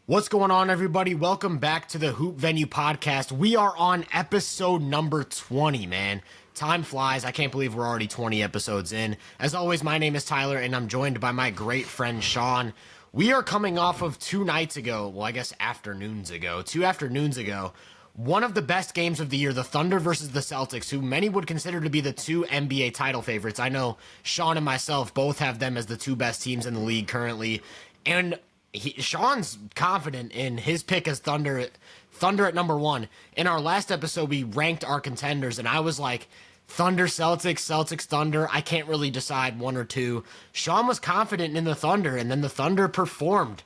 What's going on, everybody? Welcome back to the Hoop Venue Podcast. We are on episode number 20, man. Time flies. I can't believe we're already 20 episodes in. As always, my name is Tyler, and I'm joined by my great friend, Sean. We are coming off of two afternoons ago, one of the best games of the year, the Thunder versus the Celtics, who many would consider to be the two NBA title favorites. I know Sean and myself both have them as the two best teams in the league currently, and Sean's confident in his pick as Thunder at number one. In our last episode, we ranked our contenders, and I was like, Thunder, Celtics, Celtics, Thunder. I can't really decide one or two. Sean was confident in the Thunder, and then the Thunder performed.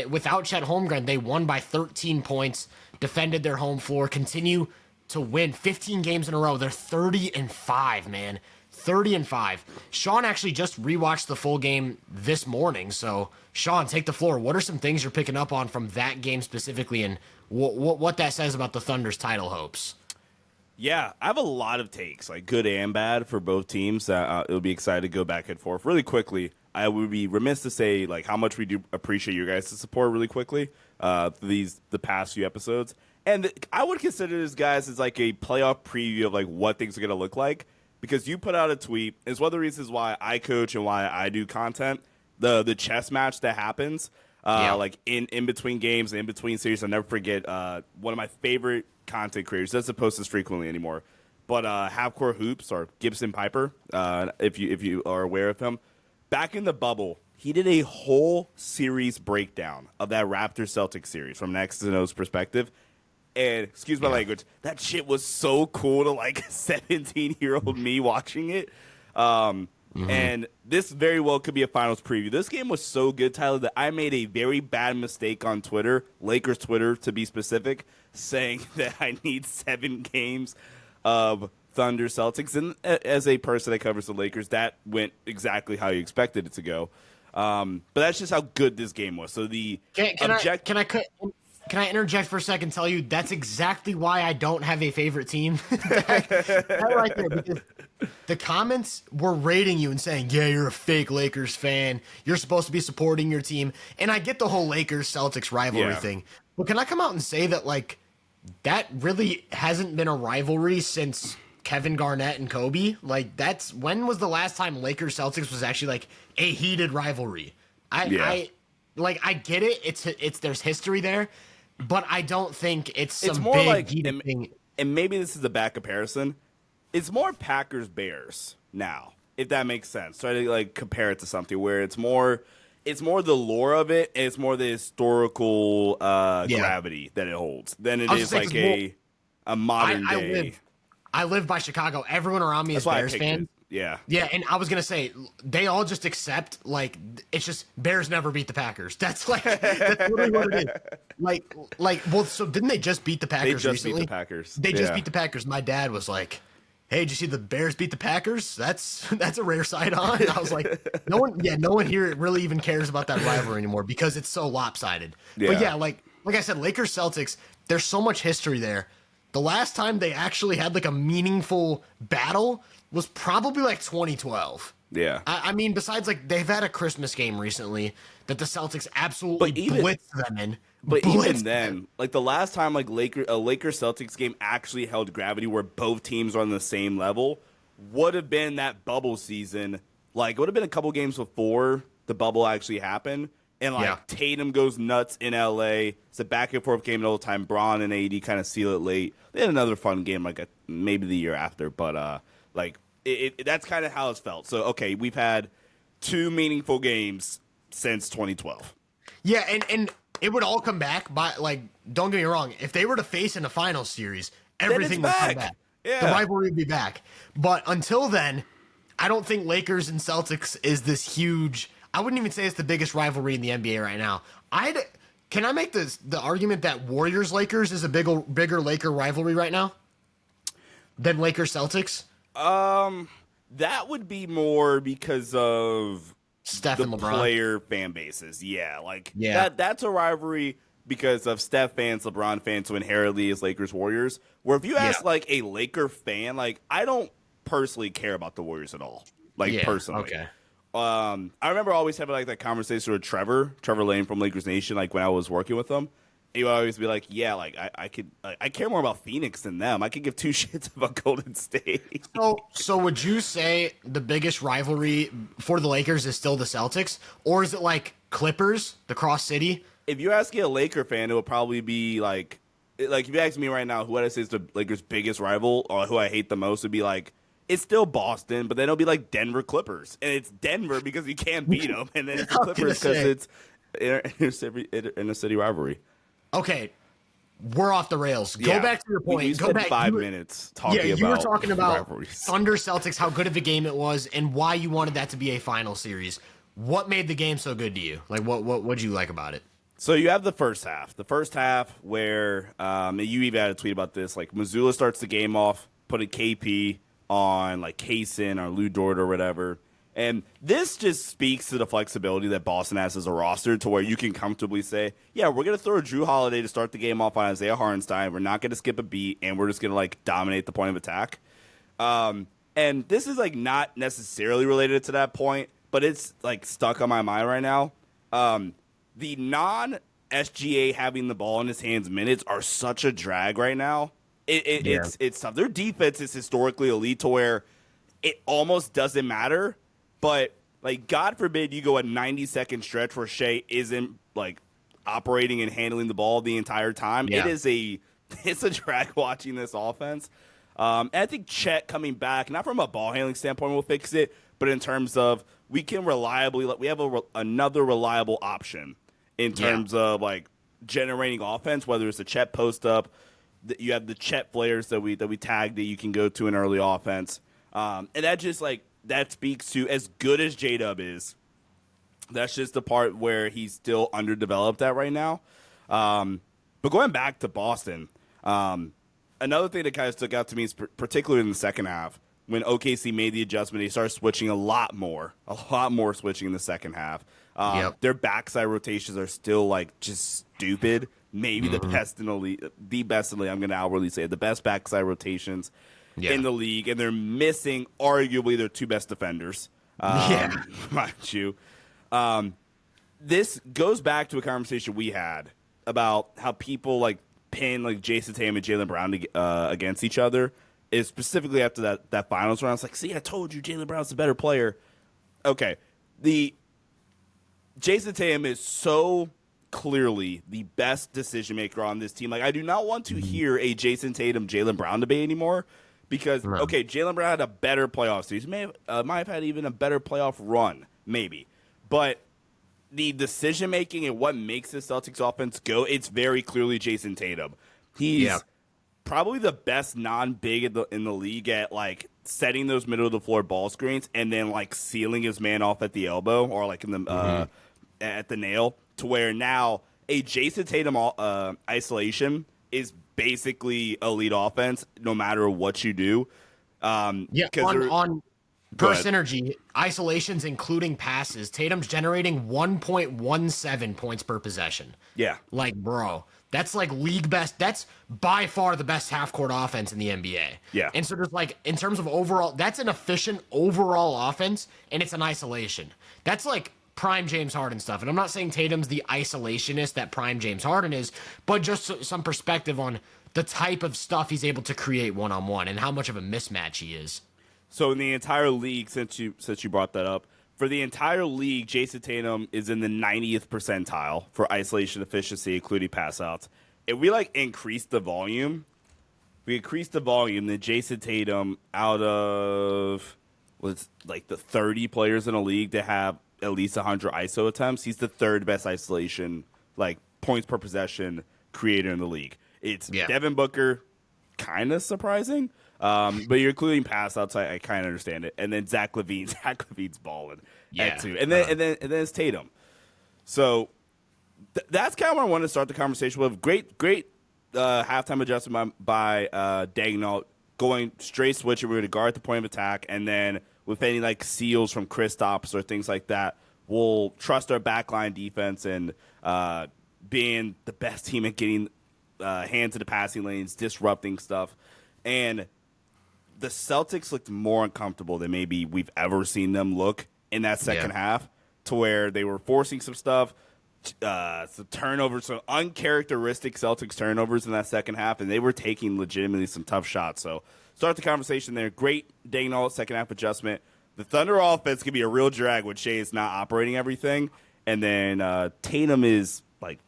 Without Chet Holmgren, they won by 13 points, defended their home floor, continue to win 15 games in a row. They're 30-5, man. 30-5. Sean actually just rewatched the full game this morning. So, Sean, take the floor. What are some things you're picking up on from that game specifically, and what that says about the Thunder's title hopes? Yeah, I have a lot of takes, like good and bad, for both teams. It'll be excited to go back and forth. Really quickly, I would be remiss to say like how much we do appreciate your guys' support really quickly the past few episodes. And I would consider this, guys, as like a playoff preview of like what things are going to look like. Because you put out a tweet, it's one of the reasons why I coach and why I do content. The chess match that happens, like in between games and in between series. I'll never forget one of my favorite content creators. Doesn't post this frequently anymore, but Half Court Hoops, or Gibson Piper, if you are aware of him. Back in the bubble, he did a whole series breakdown of that Raptors-Celtics series from an X's and O's perspective. And, excuse my language, that shit was so cool to, like, 17-year-old me watching it. And this very well could be a finals preview. This game was so good, Tyler, that I made a very bad mistake on Twitter, Lakers Twitter to be specific, saying that I need 7 games of Thunder Celtics. And as a person that covers the Lakers, that went exactly how you expected it to go. But that's just how good this game was. So Can I interject for a second and tell you that's exactly why I don't have a favorite team? that right there, because the comments were rating you and saying, yeah, you're a fake Lakers fan. You're supposed to be supporting your team. And I get the whole Lakers-Celtics rivalry thing. But can I come out and say that, like, that really hasn't been a rivalry since Kevin Garnett and Kobe? Like, when was the last time Lakers-Celtics was actually, like, a heated rivalry? I get it. It's there's history there. But I don't think it's some more big like, thing. And maybe this is a bad comparison. It's more Packers-Bears now, if that makes sense. Try to like compare it to something where it's more the lore of it, and it's more the historical gravity that it holds than it is like a modern day. I live by Chicago. Everyone around me is Bears fans. Yeah. Yeah, and I was going to say, they all just accept, like, it's just Bears never beat the Packers. That's literally what it is. Well, so didn't they just beat the Packers recently? Beat the Packers. They just beat the Packers. My dad was like, hey, did you see the Bears beat the Packers? That's a rare sight on. And I was like, no one here really even cares about that rivalry anymore because it's so lopsided. Yeah. But yeah, like I said, Lakers-Celtics, there's so much history there. The last time they actually had like a meaningful battle was probably like 2012. Yeah. I mean, besides like they've had a Christmas game recently that the Celtics absolutely blitzed them in. But even then, like the last time like a Lakers-Celtics game actually held gravity where both teams are on the same level would have been that bubble season. Like it would have been a couple games before the bubble actually happened. And, like, Tatum goes nuts in L.A. It's a back-and-forth game the whole time. Braun and AD kind of seal it late. They had another fun game, like, maybe the year after. But, that's kind of how it's felt. So, okay, we've had 2 meaningful games since 2012. Yeah, and it would all come back by, like, don't get me wrong. If they were to face in a finals series, everything would come back. Yeah. The rivalry would be back. But until then, I don't think Lakers and Celtics is this huge – I wouldn't even say it's the biggest rivalry in the NBA right now. Can I make the argument that Warriors-Lakers is a bigger Laker rivalry right now than Lakers-Celtics? That would be more because of Steph the and LeBron player fan bases. Yeah, that's a rivalry because of Steph fans, LeBron fans, who inherently is Lakers-Warriors. Where if you ask like a Laker fan, like I don't personally care about the Warriors at all. Personally. Okay. I remember always having like that conversation with Trevor Lane from Lakers Nation, like when I was working with him. He would always be like, "Yeah, like I care more about Phoenix than them. I could give two shits about Golden State." So would you say the biggest rivalry for the Lakers is still the Celtics, or is it like Clippers, the Cross City? If you're asking a Laker fan, it would probably be like if you ask me right now, who would I say is the Lakers' biggest rival or who I hate the most, would be like, it's still Boston, but then it'll be like Denver Clippers. And it's Denver because you can't beat them. And then it's the Clippers because it's inner city rivalry. Okay, we're off the rails. Go Yeah. back to your point. You Go spent back 5 minutes talking about you were talking about rivalries. Thunder Celtics, how good of a game it was, and why you wanted that to be a final series. What made the game so good to you? Like, what'd you like about it? So you have the first half. The first half where you even had a tweet about this. Like Missoula starts the game off, putting KP on like Kaysen or Lou Dort or whatever. And this just speaks to the flexibility that Boston has as a roster to where you can comfortably say, yeah, we're going to throw Drew Holiday to start the game off on Isaiah Hartenstein. We're not going to skip a beat, and we're just going to like dominate the point of attack. And this is like not necessarily related to that point, but it's like stuck on my mind right now. The non-SGA having the ball in his hands minutes are such a drag right now. It's tough. Their defense is historically elite to where it almost doesn't matter. But, like, God forbid you go a 90-second stretch where Shea isn't, like, operating and handling the ball the entire time. Yeah. It's a drag watching this offense. And I think Chet coming back, not from a ball handling standpoint will fix it, but in terms of we can reliably – we have another reliable option in terms of, like, generating offense, whether it's a Chet post-up. You have the Chet flares that we tagged that you can go to in early offense. And that just, like – that speaks to as good as J-Dub is. That's just the part where he's still underdeveloped at right now. But going back to Boston, another thing that kind of stuck out to me is particularly in the second half, when OKC made the adjustment, they started switching a lot more switching in the second half. Their backside rotations are still like just stupid. Maybe the best in the league. The best in the league. I'm going to outwardly say it. The best backside rotations in the league, and they're missing arguably their two best defenders. Mind you. This goes back to a conversation we had about how people like pin like Jason Tatum and Jaylen Brown against each other. Is specifically after that finals round. It's like, see, I told you Jaylen Brown's the better player. Okay, the Jason Tatum is so clearly the best decision maker on this team. Like, I do not want to hear a Jason Tatum Jaylen Brown debate anymore. Because, okay, Jaylen Brown had a better playoff series. Might have had even a better playoff run, maybe. But the decision-making and what makes the Celtics offense go, it's very clearly Jason Tatum. He's probably the best non-big in the league at, like, setting those middle-of-the-floor ball screens and then, like, sealing his man off at the elbow or, like, in the at the nail, to where now a Jason Tatum isolation is basically elite offense no matter what you do. On per synergy, isolations including passes, Tatum's generating 1.17 points per possession. Yeah. Like, bro, that's like league best. That's by far the best half-court offense in the NBA. Yeah. And so just like in terms of overall, that's an efficient overall offense, and it's an isolation. That's like prime James Harden stuff. And I'm not saying Tatum's the isolationist that prime James Harden is, but just some perspective on the type of stuff he's able to create one-on-one and how much of a mismatch he is. So in the entire league, since you brought that up, for the entire league, Jason Tatum is in the 90th percentile for isolation efficiency, including pass outs. If we like increase the volume, then Jason Tatum, out of what's like the 30 players in a league that have at least 100 ISO attempts, he's the third best isolation, like points per possession creator in the league. It's Devin Booker, kind of surprising, but you're including pass outs. I kind of understand it. And then Zach LaVine's balling at two, and then it's Tatum. So that's kind of what I want to start the conversation with. Great halftime adjustment by Dagnall, going straight switcher. We're going to guard the point of attack, and then with any like seals from Kristaps or things like that, we'll trust our backline defense and being the best team at getting hands to the passing lanes, disrupting stuff. And the Celtics looked more uncomfortable than maybe we've ever seen them look in that second half, to where they were forcing some stuff, some turnovers, some uncharacteristic Celtics turnovers in that second half, and they were taking legitimately some tough shots. So start the conversation there. Great Dagnall second half adjustment. The Thunder offense can be a real drag when Shea is not operating everything, and then Tatum is like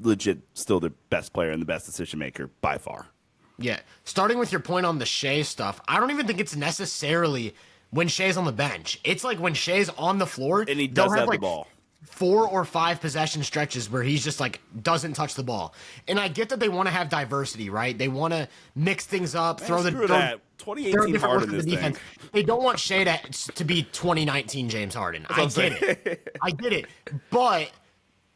legit still the best player and the best decision maker by far. Yeah, starting with your point on the Shea stuff, I don't even think it's necessarily when Shea's on the bench. It's like when Shea's on the floor, And he does have like the ball. 4 or 5 possession stretches where he's just like doesn't touch the ball. And I get that they want to have diversity, right? They want to mix things up, throw Screw that. 2018 Harden this thing. They don't want Shea to be 2019 James Harden. I get it. I get it. But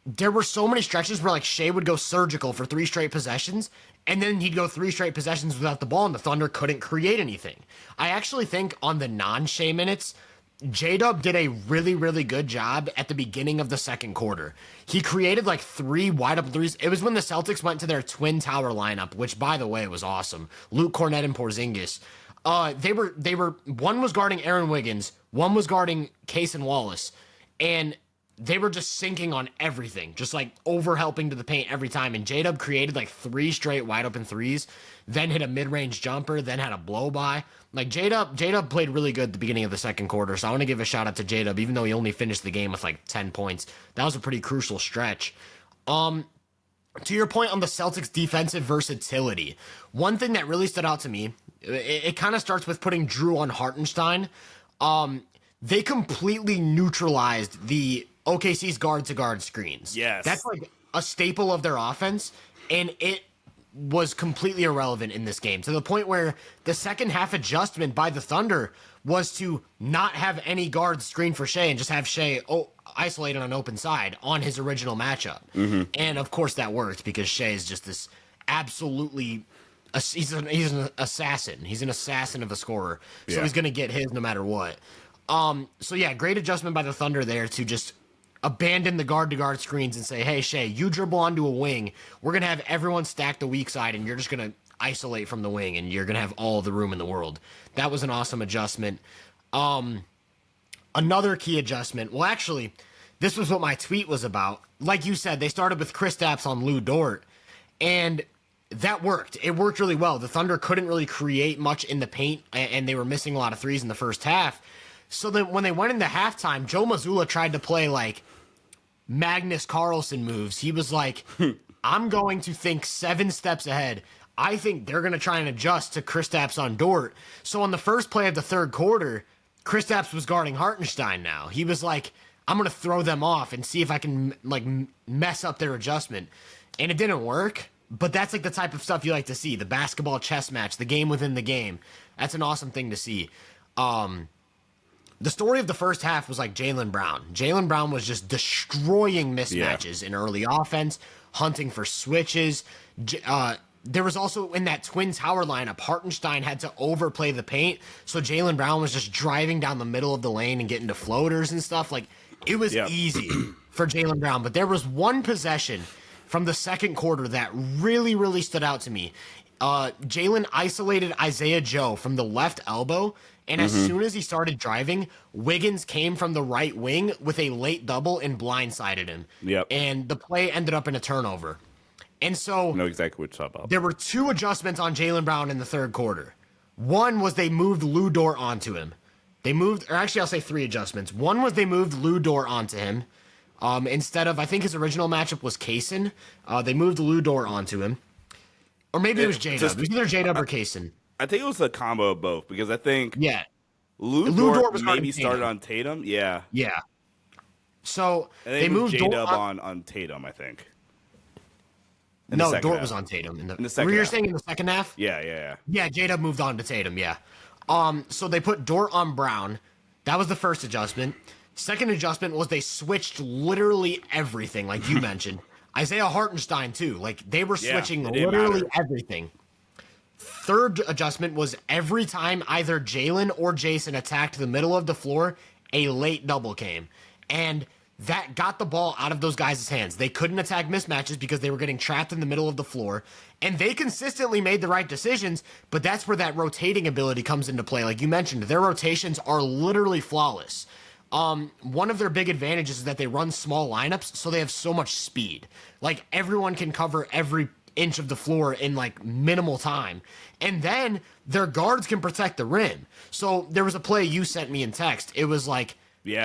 there were so many stretches where like Shea would go surgical for 3 straight possessions, and then he'd go 3 straight possessions without the ball, and the Thunder couldn't create anything. I actually think on the non-Shea minutes, J-Dub did a really, really good job at the beginning of the second quarter. He created like 3 wide-open threes. It was when the Celtics went to their twin tower lineup, which, by the way, was awesome. Luke Cornett and Porzingis. They were one was guarding Aaron Wiggins, one was guarding Case and Wallace, and they were just sinking on everything, just like over helping to the paint every time. And J-Dub created like 3 straight wide open threes, then hit a mid-range jumper, then had a blow by. Like J-Dub played really good at the beginning of the second quarter. So I want to give a shout out to J-Dub, even though he only finished the game with like 10 points. That was a pretty crucial stretch. To your point on the Celtics defensive versatility, one thing that really stood out to me, it kind of starts with putting Drew on Hartenstein. They completely neutralized the OKC's guard-to-guard screens. Yes. That's like a staple of their offense, and it was completely irrelevant in this game, to the point where the second half adjustment by the Thunder was to not have any guards screen for Shea and just have Shea isolated on an open side on his original matchup. Mm-hmm. And, of course, that worked because Shea is just this absolutely he's an assassin. He's an assassin of a scorer, so he's going to get his no matter what. So, yeah, great adjustment by the Thunder there to just abandon the guard-to-guard screens and say, hey, Shea, you dribble onto a wing. We're going to have everyone stack the weak side, and you're just going to isolate from the wing, and you're going to have all the room in the world. That was an awesome adjustment. Another key adjustment, well, actually, this was what my tweet was about. Like you said, they started with Kristaps on Lou Dort, and that worked. It worked really well. The Thunder couldn't really create much in the paint, and they were missing a lot of threes in the first half. So then when they went into halftime, Joe Mazzulla tried to play like Magnus Carlsen moves. He was like, I'm going to think 7 steps ahead. I think they're going to try and adjust to Kristaps on Dort. So on the first play of the third quarter, Kristaps was guarding Hartenstein now. He was like, I'm going to throw them off and see if I can like mess up their adjustment. And it didn't work, but that's like the type of stuff you like to see. The basketball chess match, the game within the game. That's an awesome thing to see. The story of the first half was like Jaylen Brown. Jaylen Brown was just destroying mismatches in early offense, hunting for switches. There was also in that Twin Tower lineup, Hartenstein had to overplay the paint, so Jaylen Brown was just driving down the middle of the lane and getting to floaters and stuff. Like, it was easy for Jaylen Brown. But there was one possession from the second quarter that really, really stood out to me. Jaylen isolated Isaiah Joe from the left elbow, and as soon as he started driving, Wiggins came from the right wing with a late double and blindsided him. Yep. And the play ended up in a turnover. And so I know exactly what you're talking about. There were 2 adjustments on Jaylen Brown in the third quarter. One was they moved Lou Dort onto him. I'll say 3 adjustments. One was they moved Lou Dort onto him. Instead of, I think his original matchup was Kaysen. They moved Lou Dort onto him. Or maybe it was J-Dub. It was either J-Dub or Kaysen. I think it was a combo of both, because I think Lou Dort was maybe started on Tatum. Yeah. Yeah. So and they moved J-Dub on Tatum, I think. No, Dort was on Tatum. In the second half. You're saying in the second half? Yeah. Yeah, J-Dub moved on to Tatum, yeah. So they put Dort on Brown. That was the first adjustment. Second adjustment was they switched literally everything, like you mentioned. Isaiah Hartenstein, too. Like, they were switching literally everything. Third adjustment was every time either Jaylen or Jason attacked the middle of the floor, a late double came. And that got the ball out of those guys' hands. They couldn't attack mismatches because they were getting trapped in the middle of the floor. And they consistently made the right decisions, but that's where that rotating ability comes into play. Like you mentioned, their rotations are literally flawless. one of their big advantages is that they run small lineups, so they have so much speed. Like, everyone can cover every inch of the floor in like minimal time. And then their guards can protect the rim. So there was a play you sent me in text. It was like, it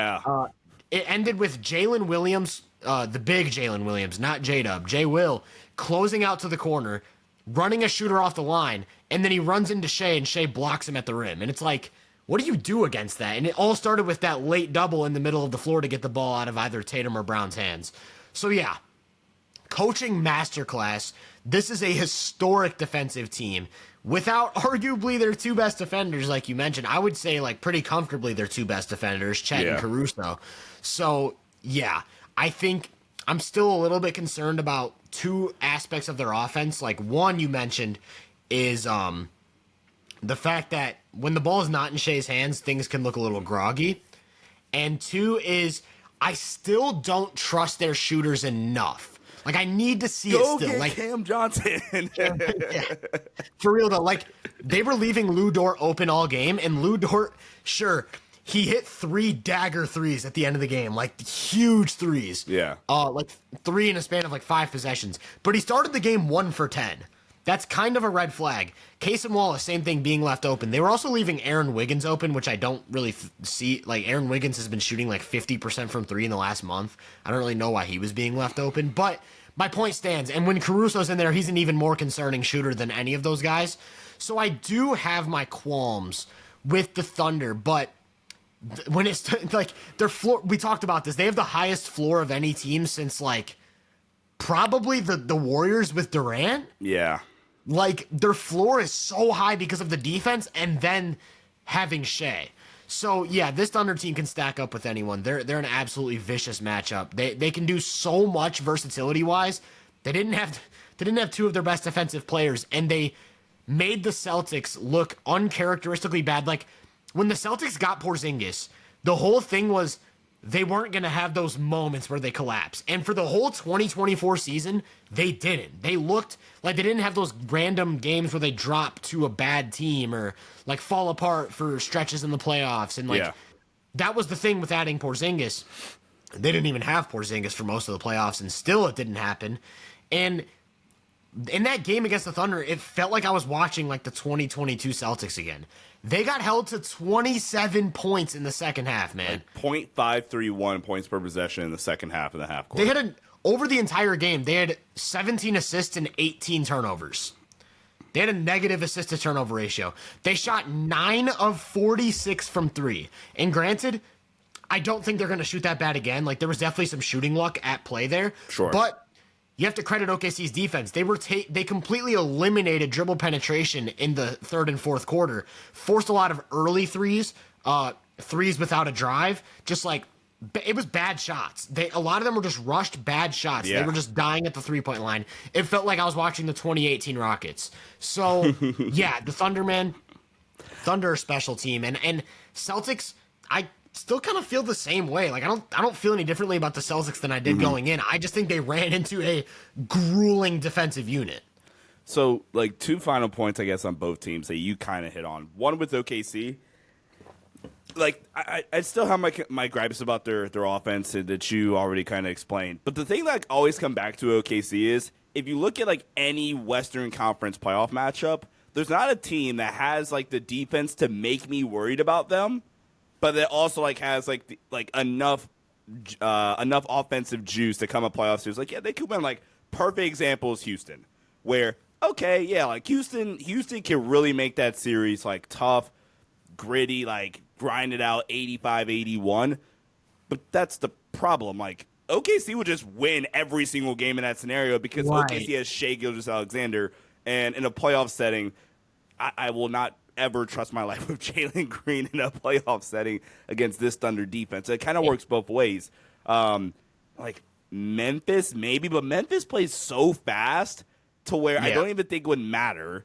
ended with Jalen Williams, the big Jalen Williams, not J-Dub, J-Will, closing out to the corner, running a shooter off the line, and then he runs into Shea, and Shea blocks him at the rim. And it's like, what do you do against that? And it all started with that late double in the middle of the floor to get the ball out of either Tatum or Brown's hands. So yeah, coaching masterclass. This is a historic defensive team. Without arguably their two best defenders, like you mentioned, I would say like pretty comfortably their two best defenders, Chet and Caruso. So yeah, I think I'm still a little bit concerned about two aspects of their offense. Like, one you mentioned is the fact that when the ball is not in Shea's hands, things can look a little groggy. And two is I still don't trust their shooters enough. Like, I need to see it still. Get like Cam Johnson. Yeah. For real though, like, they were leaving Lou Dort open all game, and Lou Dort, sure, he hit 3 dagger threes at the end of the game, like huge threes. Yeah. Like 3 in a span of like 5 possessions. But he started the game 1 for 10. That's kind of a red flag. Case and Wallace, same thing, being left open. They were also leaving Aaron Wiggins open, which I don't really see. Like, Aaron Wiggins has been shooting like 50% from 3 in the last month. I don't really know why he was being left open, but my point stands. And when Caruso's in there, he's an even more concerning shooter than any of those guys. So I do have my qualms with the Thunder, but when it's like their floor, we talked about this. They have the highest floor of any team since like probably the Warriors with Durant. Yeah. Like, their floor is so high because of the defense and then having Shea. So, yeah, this Thunder team can stack up with anyone. They're an absolutely vicious matchup. They can do so much versatility-wise. They didn't have two of their best defensive players, and they made the Celtics look uncharacteristically bad. Like, when the Celtics got Porzingis, the whole thing was they weren't going to have those moments where they collapse. And for the whole 2024 season, they didn't. They looked like they didn't have those random games where they drop to a bad team or like fall apart for stretches in the playoffs. And like that was the thing with adding Porzingis. They didn't even have Porzingis for most of the playoffs, and still it didn't happen. And in that game against the Thunder, it felt like I was watching like the 2022 Celtics again. They got held to 27 points in the second half, man. Like 0.531 points per possession in the second half of the half court. They had over the entire game, they had 17 assists and 18 turnovers. They had a negative assist to turnover ratio. They shot 9 of 46 from 3. And granted, I don't think they're going to shoot that bad again. Like, there was definitely some shooting luck at play there. Sure. But you have to credit OKC's defense. They completely eliminated dribble penetration in the third and fourth quarter. Forced a lot of early threes, threes without a drive. Just like, it was bad shots. A lot of them were just rushed bad shots. Yeah. They were just dying at the three-point line. It felt like I was watching the 2018 Rockets. So, yeah, the Thunder, man, Thunder are a special team. And Celtics, I still kind of feel the same way. Like, I don't feel any differently about the Celtics than I did going in. I just think they ran into a grueling defensive unit. So, like, 2 final points, I guess, on both teams that you kind of hit on. One with OKC. Like, I still have my gripes about their offense that you already kind of explained. But the thing that I always come back to OKC is, if you look at, like, any Western Conference playoff matchup, there's not a team that has, like, the defense to make me worried about them, but that also, like, has, like enough offensive juice to come a playoff series. Like, yeah, they could win. Like, perfect example is Houston, where, okay, yeah, like, Houston can really make that series, like, tough, gritty, like, grind it out 85-81. But that's the problem. Like, OKC would just win every single game in that scenario because OKC has Shai Gilgeous-Alexander, and in a playoff setting, I will not ever trust my life with Jalen Green in a playoff setting against this Thunder defense. It kind of works both ways. Like, Memphis, maybe, but Memphis plays so fast to where I don't even think it would matter.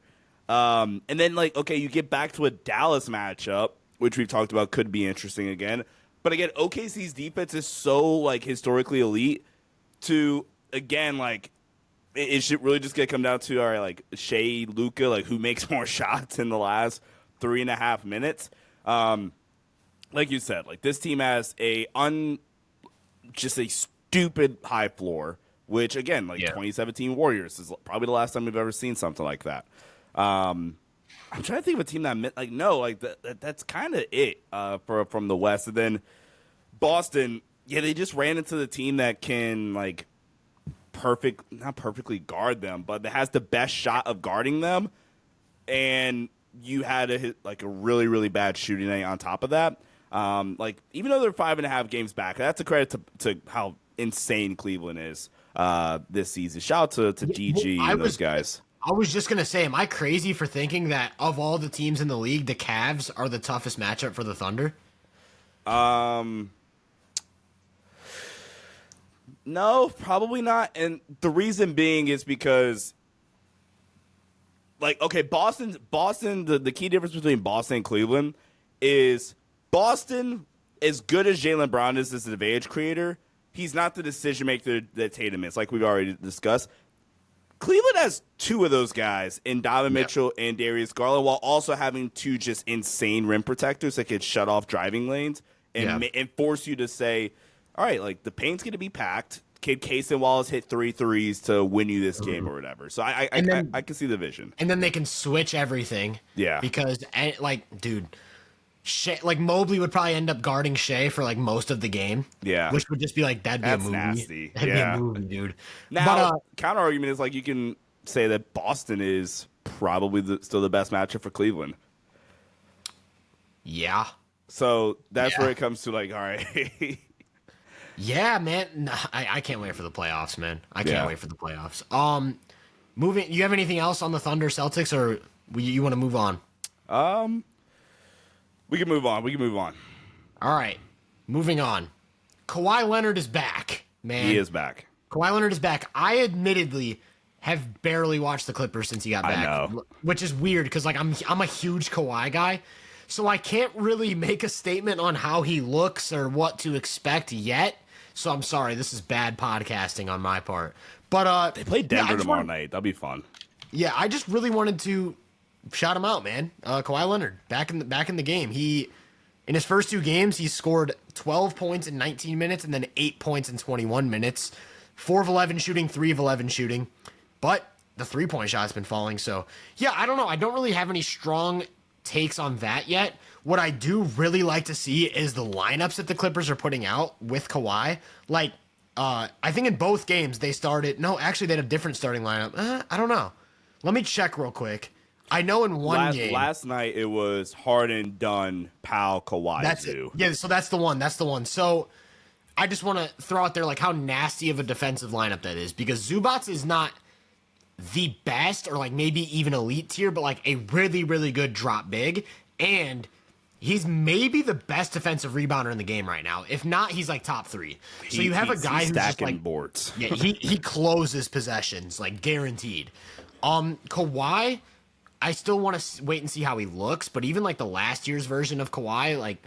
And then, like, okay, you get back to a Dallas matchup, which we've talked about could be interesting again. But again, OKC's defense is so, like, historically elite to, again, like, it should really just come down to, all right, like, Shea, Luka, like, who makes more shots in the last 3.5 minutes. like you said, like this team has just a stupid high floor, which again, like 2017 Warriors is probably the last time we've ever seen something like that. I'm trying to think of a team that's kind of it from the West. And then Boston, they just ran into the team that can like not perfectly guard them, but that has the best shot of guarding them. And you had to hit like a really, really bad shooting night on top of that. Even though they're 5.5 games back, that's a credit to how insane Cleveland is this season. Shout out to DG and those guys. I was just going to say, am I crazy for thinking that of all the teams in the league, the Cavs are the toughest matchup for the Thunder? No, probably not. And the reason being is because, Boston, the key difference between Boston and Cleveland is Boston, as good as Jaylen Brown is as an advantage creator, he's not the decision maker that Tatum is, like we've already discussed. Cleveland has two of those guys in Donovan Mitchell and Darius Garland, while also having two just insane rim protectors that could shut off driving lanes and force you to say, all right, like the paint's going to be packed. Kid Case and Wallace hit 3 threes to win you this game or whatever. So I can see the vision. And then they can switch everything. Yeah. Because, dude, Shea, Mobley would probably end up guarding Shea for most of the game. Yeah. Which would just be that'd be a movie. Nasty. That'd be a movie, dude. Now, counter argument is you can say that Boston is probably still the best matchup for Cleveland. Yeah. So that's where it comes to all right. Yeah, man. I can't wait for the playoffs, man. I can't wait for the playoffs. You have anything else on the Thunder Celtics, or you want to move on? We can move on. All right. Moving on. Kawhi Leonard is back, man. He is back. Kawhi Leonard is back. I admittedly have barely watched the Clippers since he got back. I know. Which is weird because I'm a huge Kawhi guy. So I can't really make a statement on how he looks or what to expect yet. So I'm sorry, this is bad podcasting on my part. But they play Denver tomorrow night. That'll be fun. Yeah, I just really wanted to shout him out, man. Kawhi Leonard back in the game. In his first 2 games, he scored 12 points in 19 minutes and then 8 points in 21 minutes. 4 of 11 shooting, 3 of 11 shooting. But the 3-point shot's been falling. So yeah, I don't know. I don't really have any strong takes on that yet. What I do really like to see is the lineups that the Clippers are putting out with Kawhi. I think in both games they started. No, actually they had a different starting lineup. I don't know. Let me check real quick. I know in one game last night it was Harden, Dunn, Powell, Kawhi. That's it. Yeah, so that's the one. So I just want to throw out there how nasty of a defensive lineup that is, because Zubats is not the best or maybe even elite tier, but a really, really good drop big, and he's maybe the best defensive rebounder in the game right now. If not, he's top 3. So you have a guy who's stacking just boards. Yeah, he closes possessions guaranteed. Kawhi, I still want to wait and see how he looks, but even the last year's version of Kawhi,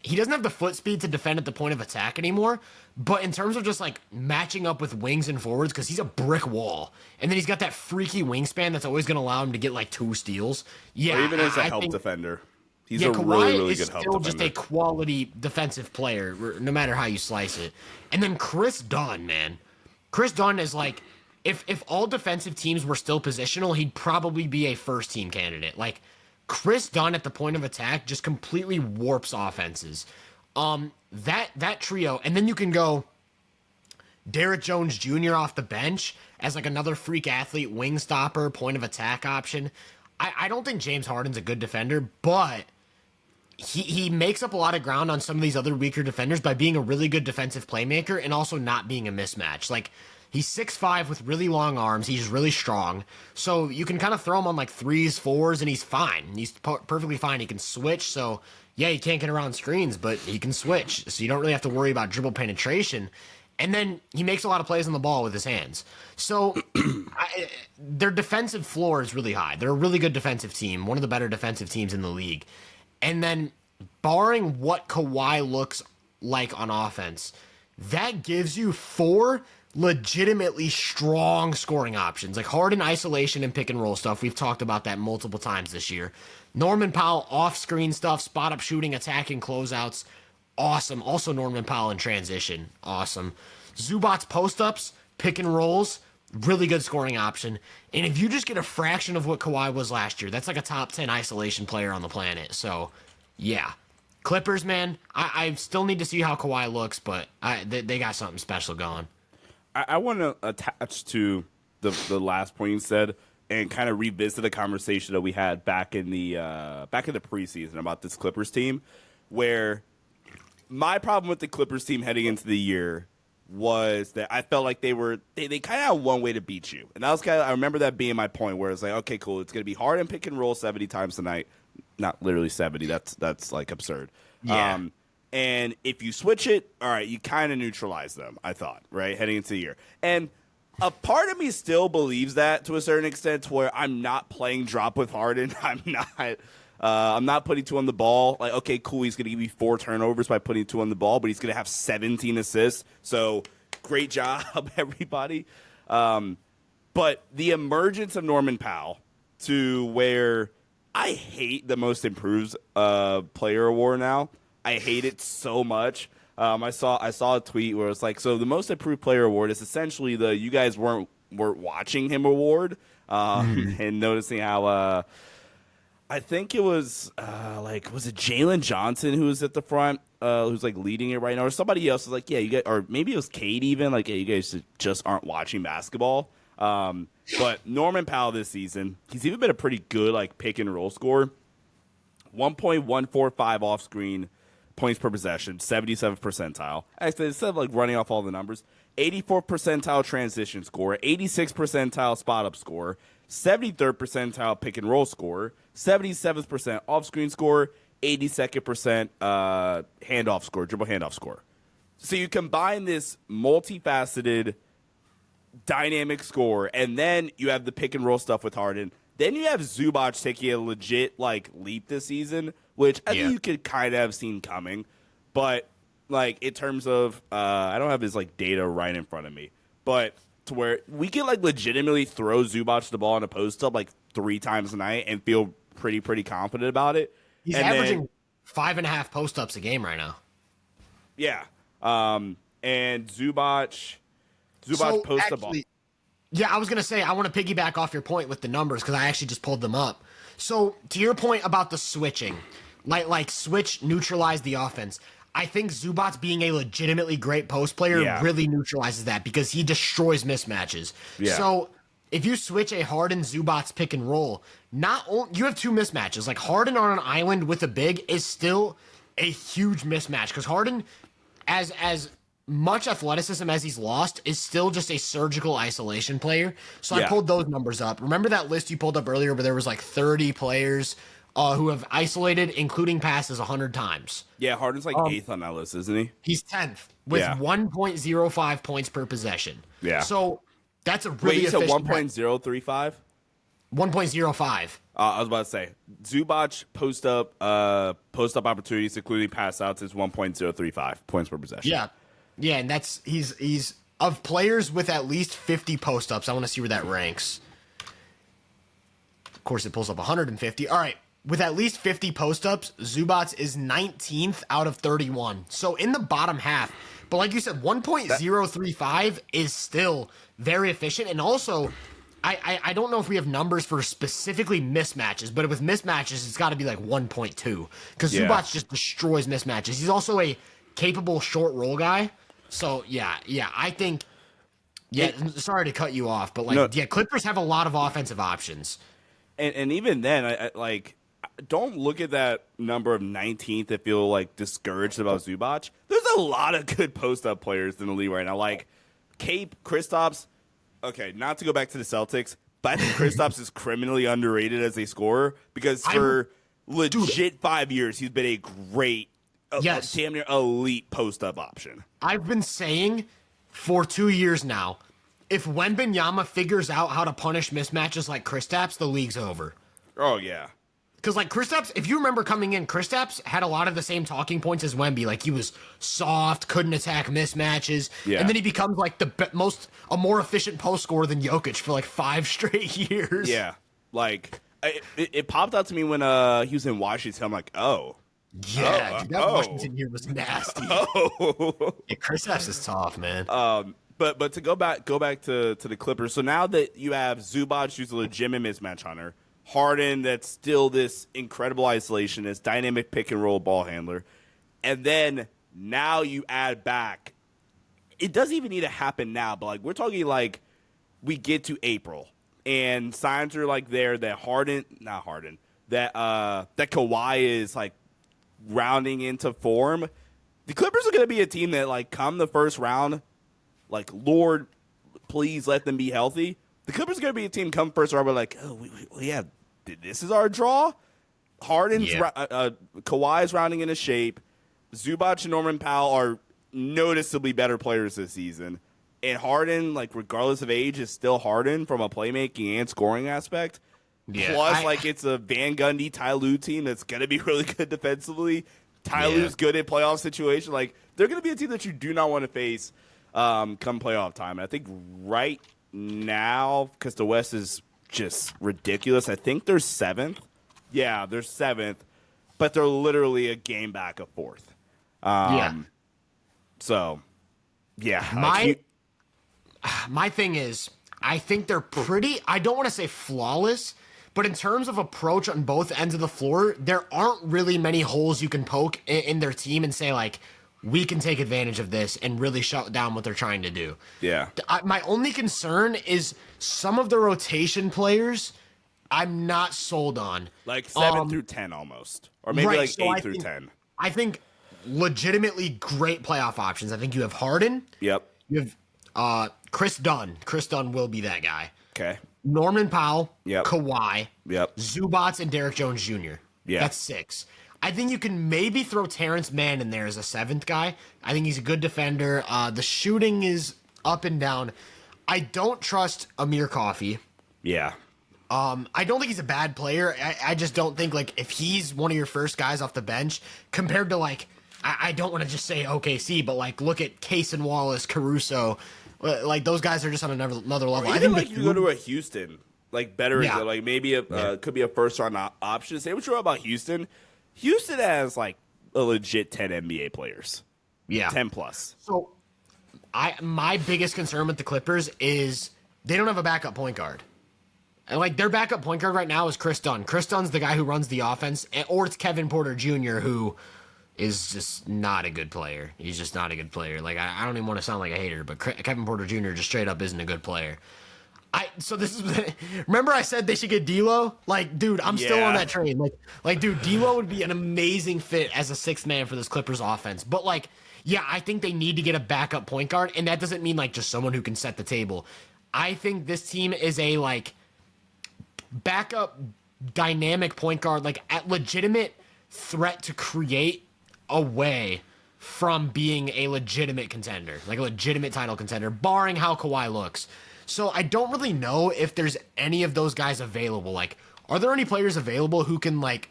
he doesn't have the foot speed to defend at the point of attack anymore. But in terms of just matching up with wings and forwards, because he's a brick wall, and then he's got that freaky wingspan that's always going to allow him to get 2 steals. Yeah, or even as a help defender. He's a Kawhi really, really good help defender. is still just a quality defensive player, no matter how you slice it. And then Chris Dunn, man. Chris Dunn is if all defensive teams were still positional, he'd probably be a first-team candidate. Chris Dunn at the point of attack just completely warps offenses. That trio, and then you can go Derrick Jones Jr. off the bench as another freak athlete, wing stopper, point of attack option. I don't think James Harden's a good defender, but he makes up a lot of ground on some of these other weaker defenders by being a really good defensive playmaker and also not being a mismatch. He's 6'5" with really long arms. He's really strong. So you can kind of throw him on 3s, 4s, and he's fine. He's perfectly fine. He can switch. So yeah, he can't get around screens, but he can switch. So you don't really have to worry about dribble penetration. And then he makes a lot of plays on the ball with his hands. So their defensive floor is really high. They're a really good defensive team, one of the better defensive teams in the league. And then barring what Kawhi looks like on offense, that gives you 4 legitimately strong scoring options. Like Harden isolation and pick and roll stuff. We've talked about that multiple times this year. Norman Powell off-screen stuff, spot up shooting, attacking closeouts. Awesome. Also Norman Powell in transition. Awesome. Zubac's post-ups, pick and rolls, really good scoring option. And if you just get a fraction of what Kawhi was last year, that's like a top 10 isolation player on the planet. So, yeah. Clippers, man, I still need to see how Kawhi looks, but they got something special going. I want to attach to the last point you said and kind of revisit a conversation that we had back in the preseason about this Clippers team, where my problem with the Clippers team heading into the year was that I felt like they kind of had one way to beat you, and that was I remember that being my point, where it's like, okay, cool, it's gonna be hard and pick and roll 70 times tonight, not literally 70. That's like absurd. Yeah. And if you switch it, all right, you kind of neutralize them, I thought, right, heading into the year. And a part of me still believes that to a certain extent, to where I'm not playing drop with Harden. I'm not putting 2 on the ball. Like, okay, cool, he's going to give you 4 turnovers by putting 2 on the ball, but he's going to have 17 assists. So great job, everybody. But the emergence of Norman Powell, to where I hate the most improved player award now. I hate it so much. I saw a tweet where it's like, so the most improved player award is essentially the you guys weren't watching him award, and noticing how I think it was was it Jalen Johnson who was at the front, who's like leading it right now, or somebody else was like, yeah, you guys, or maybe it was Cade even, like, yeah, you guys just aren't watching basketball. But Norman Powell this season, he's even been a pretty good like pick and roll scorer. 1.145 off screen points per possession, 77th percentile. Actually, instead of like running off all the numbers, 84th percentile transition score, 86th percentile spot up score, 73rd percentile pick and roll score, 77th percent off screen score, 82nd percent handoff score, dribble handoff score. So you combine this multifaceted dynamic score, and then you have the pick and roll stuff with Harden. Then you have Zubac taking a legit like leap this season, which I think you could kind of have seen coming. But like in terms of, I don't have his like data right in front of me, but to where we can like legitimately throw Zubac the ball in a post up like 3 times a night and feel pretty confident about it. He's averaging 5.5 post ups a game right now. Yeah, and Zubac post the ball. Yeah, I was going to say, I want to piggyback off your point with the numbers because I actually just pulled them up. So, to your point about the switching, like switch, neutralize the offense. I think Zubac being a legitimately great post player really neutralizes that because he destroys mismatches. Yeah. So, if you switch a Harden Zubac pick and roll, you have 2 mismatches. Like Harden on an island with a big is still a huge mismatch because Harden, as much athleticism as he's lost, is still just a surgical isolation player. So I pulled those numbers up. Remember that list you pulled up earlier where there was like 30 players who have isolated, including passes, 100 times? Yeah, Harden's like 8th on that list, isn't he? He's 10th with 1.05 points per possession. Yeah. So that's a really efficient. Wait, you said 1.035? 1.05. I was about to say, Zubac post up opportunities, including pass outs, is 1.035 points per possession. Yeah. Yeah, and that's he's of players with at least 50 post-ups. I want to see where that ranks. Of course, it pulls up 150. All right, with at least 50 post-ups, Zubac is 19th out of 31. So in the bottom half. But like you said, 1.035 is still very efficient. And also, I don't know if we have numbers for specifically mismatches, but with mismatches, it's got to be like 1.2. Because Zubac just destroys mismatches. He's also a capable short roll guy. So, I think, sorry to cut you off, but, Clippers have a lot of offensive options. And even then, I don't look at that number of 19th and feel, discouraged about Zubac. There's a lot of good post-up players in the league right now. Like, Cape, Kristaps, okay, not to go back to the Celtics, but I think Kristaps is criminally underrated as a scorer because for legit 5 years, he's been a great damn near elite post-up option. I've been saying for 2 years now, if Wembanyama figures out how to punish mismatches like Kristaps, the league's over. Oh, yeah. Because, like, Kristaps, if you remember coming in, Kristaps had a lot of the same talking points as Wemby. Like, he was soft, couldn't attack mismatches. Yeah. And then he becomes, like, a more efficient post scorer than Jokic for, like, 5 straight years. Yeah. Like, it popped out to me when he was in Washington. I'm like, oh. Yeah, dude, that Washington year was nasty. Oh. Yeah, Kristaps is tough, man. But to go back to the Clippers. So now that you have Zubac, who's a legitimate mismatch hunter, Harden, that's still this incredible isolationist, dynamic pick and roll ball handler, and then now you add back. It doesn't even need to happen now, but like we're talking like we get to April and signs are like there that that Kawhi is like rounding into form. The Clippers are going to be a team that like come the first round, like Lord, please let them be healthy. The Clippers are going to be a team come first round, we're like, oh, yeah, this is our draw. Harden's Kawhi's rounding into shape. Zubac and Norman Powell are noticeably better players this season. And Harden, like regardless of age, is still Harden from a playmaking and scoring aspect. Yeah, Plus, it's a Van Gundy, Ty Lue team that's going to be really good defensively. Ty Lue's good in playoff situations. Like, they're going to be a team that you do not want to face come playoff time. And I think right now, because the West is just ridiculous, I think they're 7th. Yeah, they're 7th. But they're literally a game back of 4th. So, yeah. My thing is, I think they're pretty, I don't want to say flawless, but in terms of approach on both ends of the floor, there aren't really many holes you can poke in their team and say, like, we can take advantage of this and really shut down what they're trying to do. Yeah. My only concern is some of the rotation players I'm not sold on. Like 7 through 10 almost. Or maybe like 8 through 10. I think legitimately great playoff options. I think you have Harden. Yep. You have Chris Dunn. Chris Dunn will be that guy. Okay. Norman Powell. Yep. Kawhi. Yep. Zubac and Derek Jones Jr. Yeah. That's 6. I think you can maybe throw Terrence Mann in there as a 7th guy. I think he's a good defender. The shooting is up and down. I don't trust Amir Coffey. Yeah. I don't think he's a bad player. I just don't think, like, if he's one of your first guys off the bench compared to, like, I don't want to just say OKC, but, like, look at Case and Wallace, Caruso. Like, those guys are just on another level. Or even, like, you go to a Houston, like, better, like, maybe could be a first-round option. Say what you want about Houston. Houston has, like, a legit 10 NBA players. Yeah. 10 plus. So, my biggest concern with the Clippers is they don't have a backup point guard. And, like, their backup point guard right now is Chris Dunn. Chris Dunn's the guy who runs the offense, or it's Kevin Porter Jr., who is just not a good player. He's just not a good player. Like, I don't even want to sound like a hater, but Kevin Porter Jr. just straight up isn't a good player. So this is remember I said they should get D'Lo? Like, dude, I'm still on that train. Like, dude, D'Lo would be an amazing fit as a 6th man for this Clippers offense. But, like, yeah, I think they need to get a backup point guard, and that doesn't mean, like, just someone who can set the table. I think this team is a, like, backup dynamic point guard, like, at legitimate threat to create a way from being a legitimate contender, like a legitimate title contender, barring how Kawhi looks. So I don't really know if there's any of those guys available. Like, are there any players available who can, like,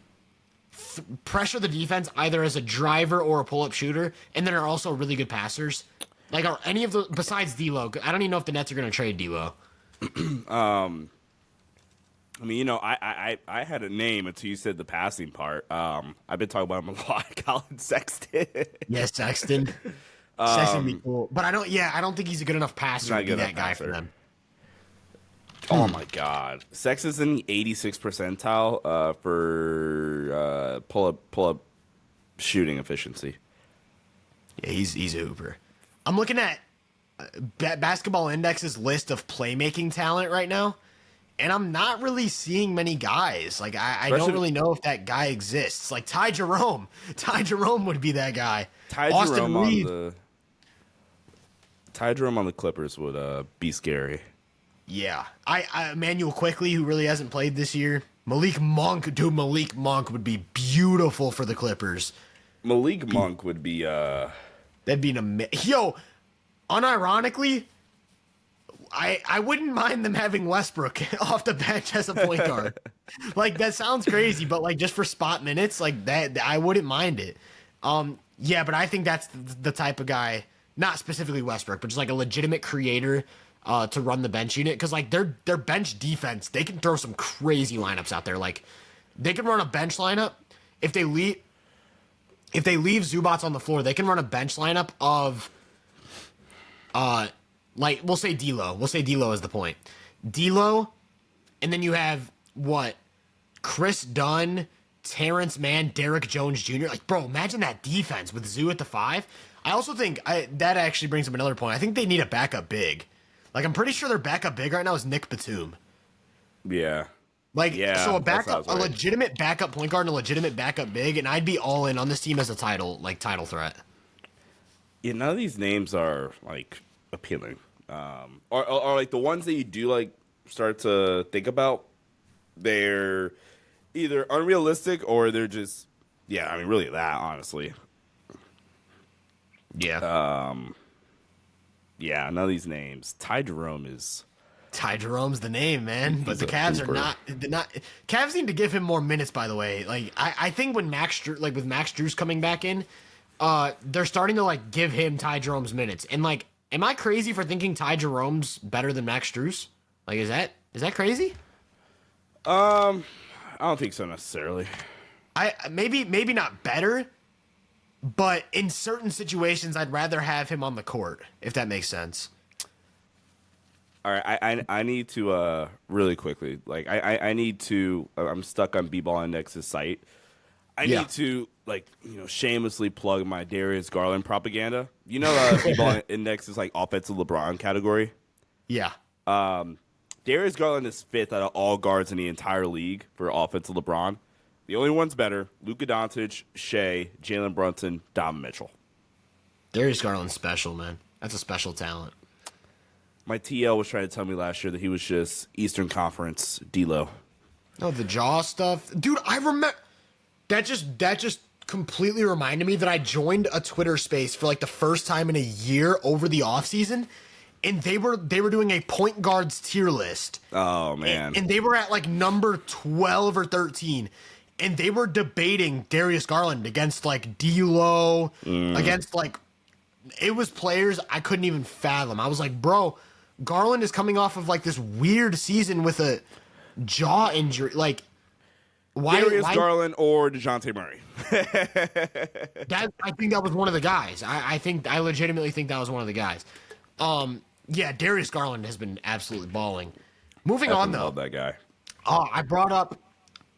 pressure the defense either as a driver or a pull-up shooter, and then are also really good passers? Like, are any of those, besides D'Lo? I don't even know if the Nets are going to trade D'Lo. I mean, you know, I had a name until you said the passing part. I've been talking about him a lot. Colin Sexton. Yes, Sexton. Sexton would be cool. But I don't think he's a good enough passer to be that guy for them. Oh, my God. Sexton's in the 86th percentile for pull-up shooting efficiency. Yeah, he's a hooper. I'm looking at Basketball Index's list of playmaking talent right now, and I'm not really seeing many guys. Like, I don't really know if that guy exists. Like, Ty Jerome. Ty Jerome would be that guy. Ty Jerome on the Clippers would be scary. Yeah. Emmanuel Quickley, who really hasn't played this year. Malik Monk. Dude, Malik Monk would be beautiful for the Clippers. Malik Monk would be... That'd be an amazing... Yo, unironically, I wouldn't mind them having Westbrook off the bench as a point guard. Like, that sounds crazy, but like just for spot minutes, like that, I wouldn't mind it. Yeah, but I think that's the type of guy, not specifically Westbrook, but just like a legitimate creator to run the bench unit. Because like their bench defense, they can throw some crazy lineups out there. Like they can run a bench lineup if they leave Zubats on the floor. They can run a bench lineup of like we'll say D'Lo. We'll say D'Lo is the point. D'Lo, and then you have what? Chris Dunn, Terrence Mann, Derrick Jones Jr. Like, bro, imagine that defense with Zoo at the 5. I also think that actually brings up another point. I think they need a backup big. Like, I'm pretty sure their backup big right now is Nick Batum. Yeah. Like, yeah, so a right. legitimate backup point guard and a legitimate backup big, and I'd be all in on this team as a title threat. Yeah, none of these names are like appealing. Or like the ones that you do like start to think about, they're either unrealistic or they're just, yeah, I mean, really that, honestly. Yeah. Yeah, none of these names. Ty Jerome's the name, man. But the Cavs are not. Cavs need to give him more minutes. By the way, like I think when with Max Strus coming back in, they're starting to like give him Ty Jerome's minutes. And like, am I crazy for thinking Ty Jerome's better than Max Strus? Like, is that crazy? I don't think so necessarily. Maybe not better, but in certain situations, I'd rather have him on the court, if that makes sense. All right, I need to really quickly, like I need to. I'm stuck on B-Ball Index's site. I need to shamelessly plug my Darius Garland propaganda. You know, B-Ball Index is like offensive LeBron category. Yeah. Darius Garland is 5th out of all guards in the entire league for offensive LeBron. The only one's better: Luka Doncic, Shea, Jalen Brunson, Donovan Mitchell. Darius Garland's special, man. That's a special talent. My TL was trying to tell me last year that he was just Eastern Conference D'Lo. No, the jaw stuff, dude. I remember that just completely reminded me that I joined a Twitter space for like the first time in a year over the offseason, and they were doing a point guards tier list. Oh man! And they were at like number 12 or 13, and they were debating Darius Garland against like D'Lo, against like, it was players I couldn't even fathom. I was like, bro, Garland is coming off of like this weird season with a jaw injury. Like, why Darius Garland or DeJounte Murray? I think that was one of the guys. I legitimately think that was one of the guys. Yeah, Darius Garland has been absolutely balling. Moving on though. Love that guy. I brought up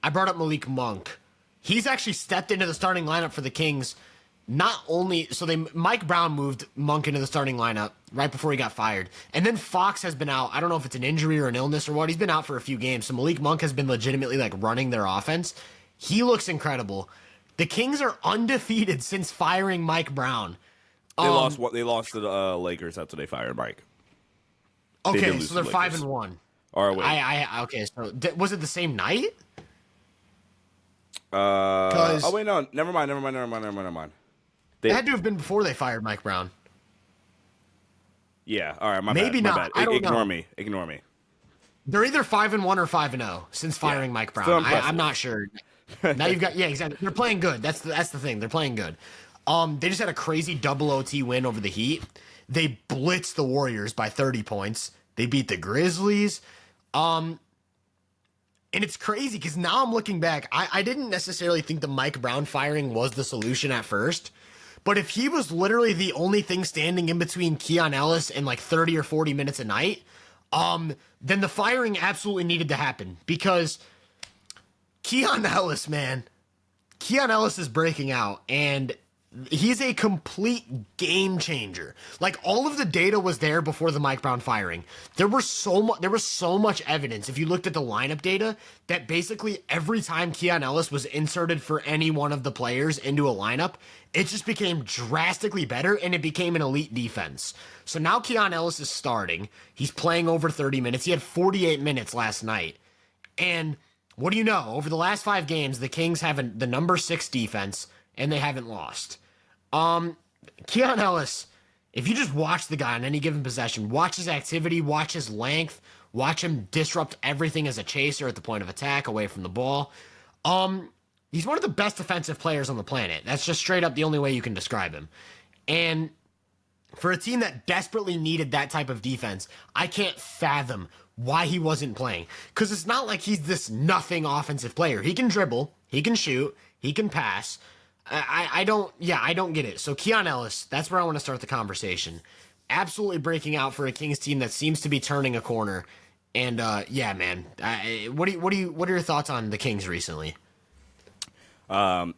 Malik Monk. He's actually stepped into the starting lineup for the Kings. Not only Mike Brown moved Monk into the starting lineup right before he got fired, and then Fox has been out. I don't know if it's an injury or an illness or what. He's been out for a few games, so Malik Monk has been legitimately like running their offense. He looks incredible. The Kings are undefeated since firing Mike Brown. They lost to the Lakers after they fired Mike. Okay, so they're 5-1. Or wait, okay. So was it the same night? Oh wait, no, never mind. It had to have been before they fired Mike Brown. Yeah, all right, Maybe my not. bad. I don't know. Ignore me. They're either 5-1 or 5-0 since firing Mike Brown. I'm not sure. Now you've got exactly. They're playing good. That's the thing. They're playing good. They just had a crazy double OT win over the Heat. They blitzed the Warriors by 30 points. They beat the Grizzlies. And it's crazy because now I'm looking back. I didn't necessarily think the Mike Brown firing was the solution at first. But if he was literally the only thing standing in between Keon Ellis and like 30 or 40 minutes a night, then the firing absolutely needed to happen. Because Keon Ellis is breaking out, and he's a complete game changer. Like, all of the data was there before the Mike Brown firing. There was so much evidence, if you looked at the lineup data, that basically every time Keon Ellis was inserted for any one of the players into a lineup, it just became drastically better, and it became an elite defense. So now Keon Ellis is starting. He's playing over 30 minutes. He had 48 minutes last night. And what do you know? Over the last 5 games, the Kings have the number 6 defense, and they haven't lost. Keon Ellis If you just watch the guy on any given possession, watch his activity, watch his length, watch him disrupt everything as a chaser at the point of attack away from the ball. He's one of the best defensive players on the planet. That's just straight up the only way you can describe him. And for a team that desperately needed that type of defense, I can't fathom why he wasn't playing. Because it's not like he's this nothing offensive player. He can dribble, he can shoot, he can pass. I don't get it. So Keon Ellis, that's where I want to start the conversation. Absolutely breaking out for a Kings team that seems to be turning a corner. And yeah, man, what are your thoughts on the Kings recently? I'm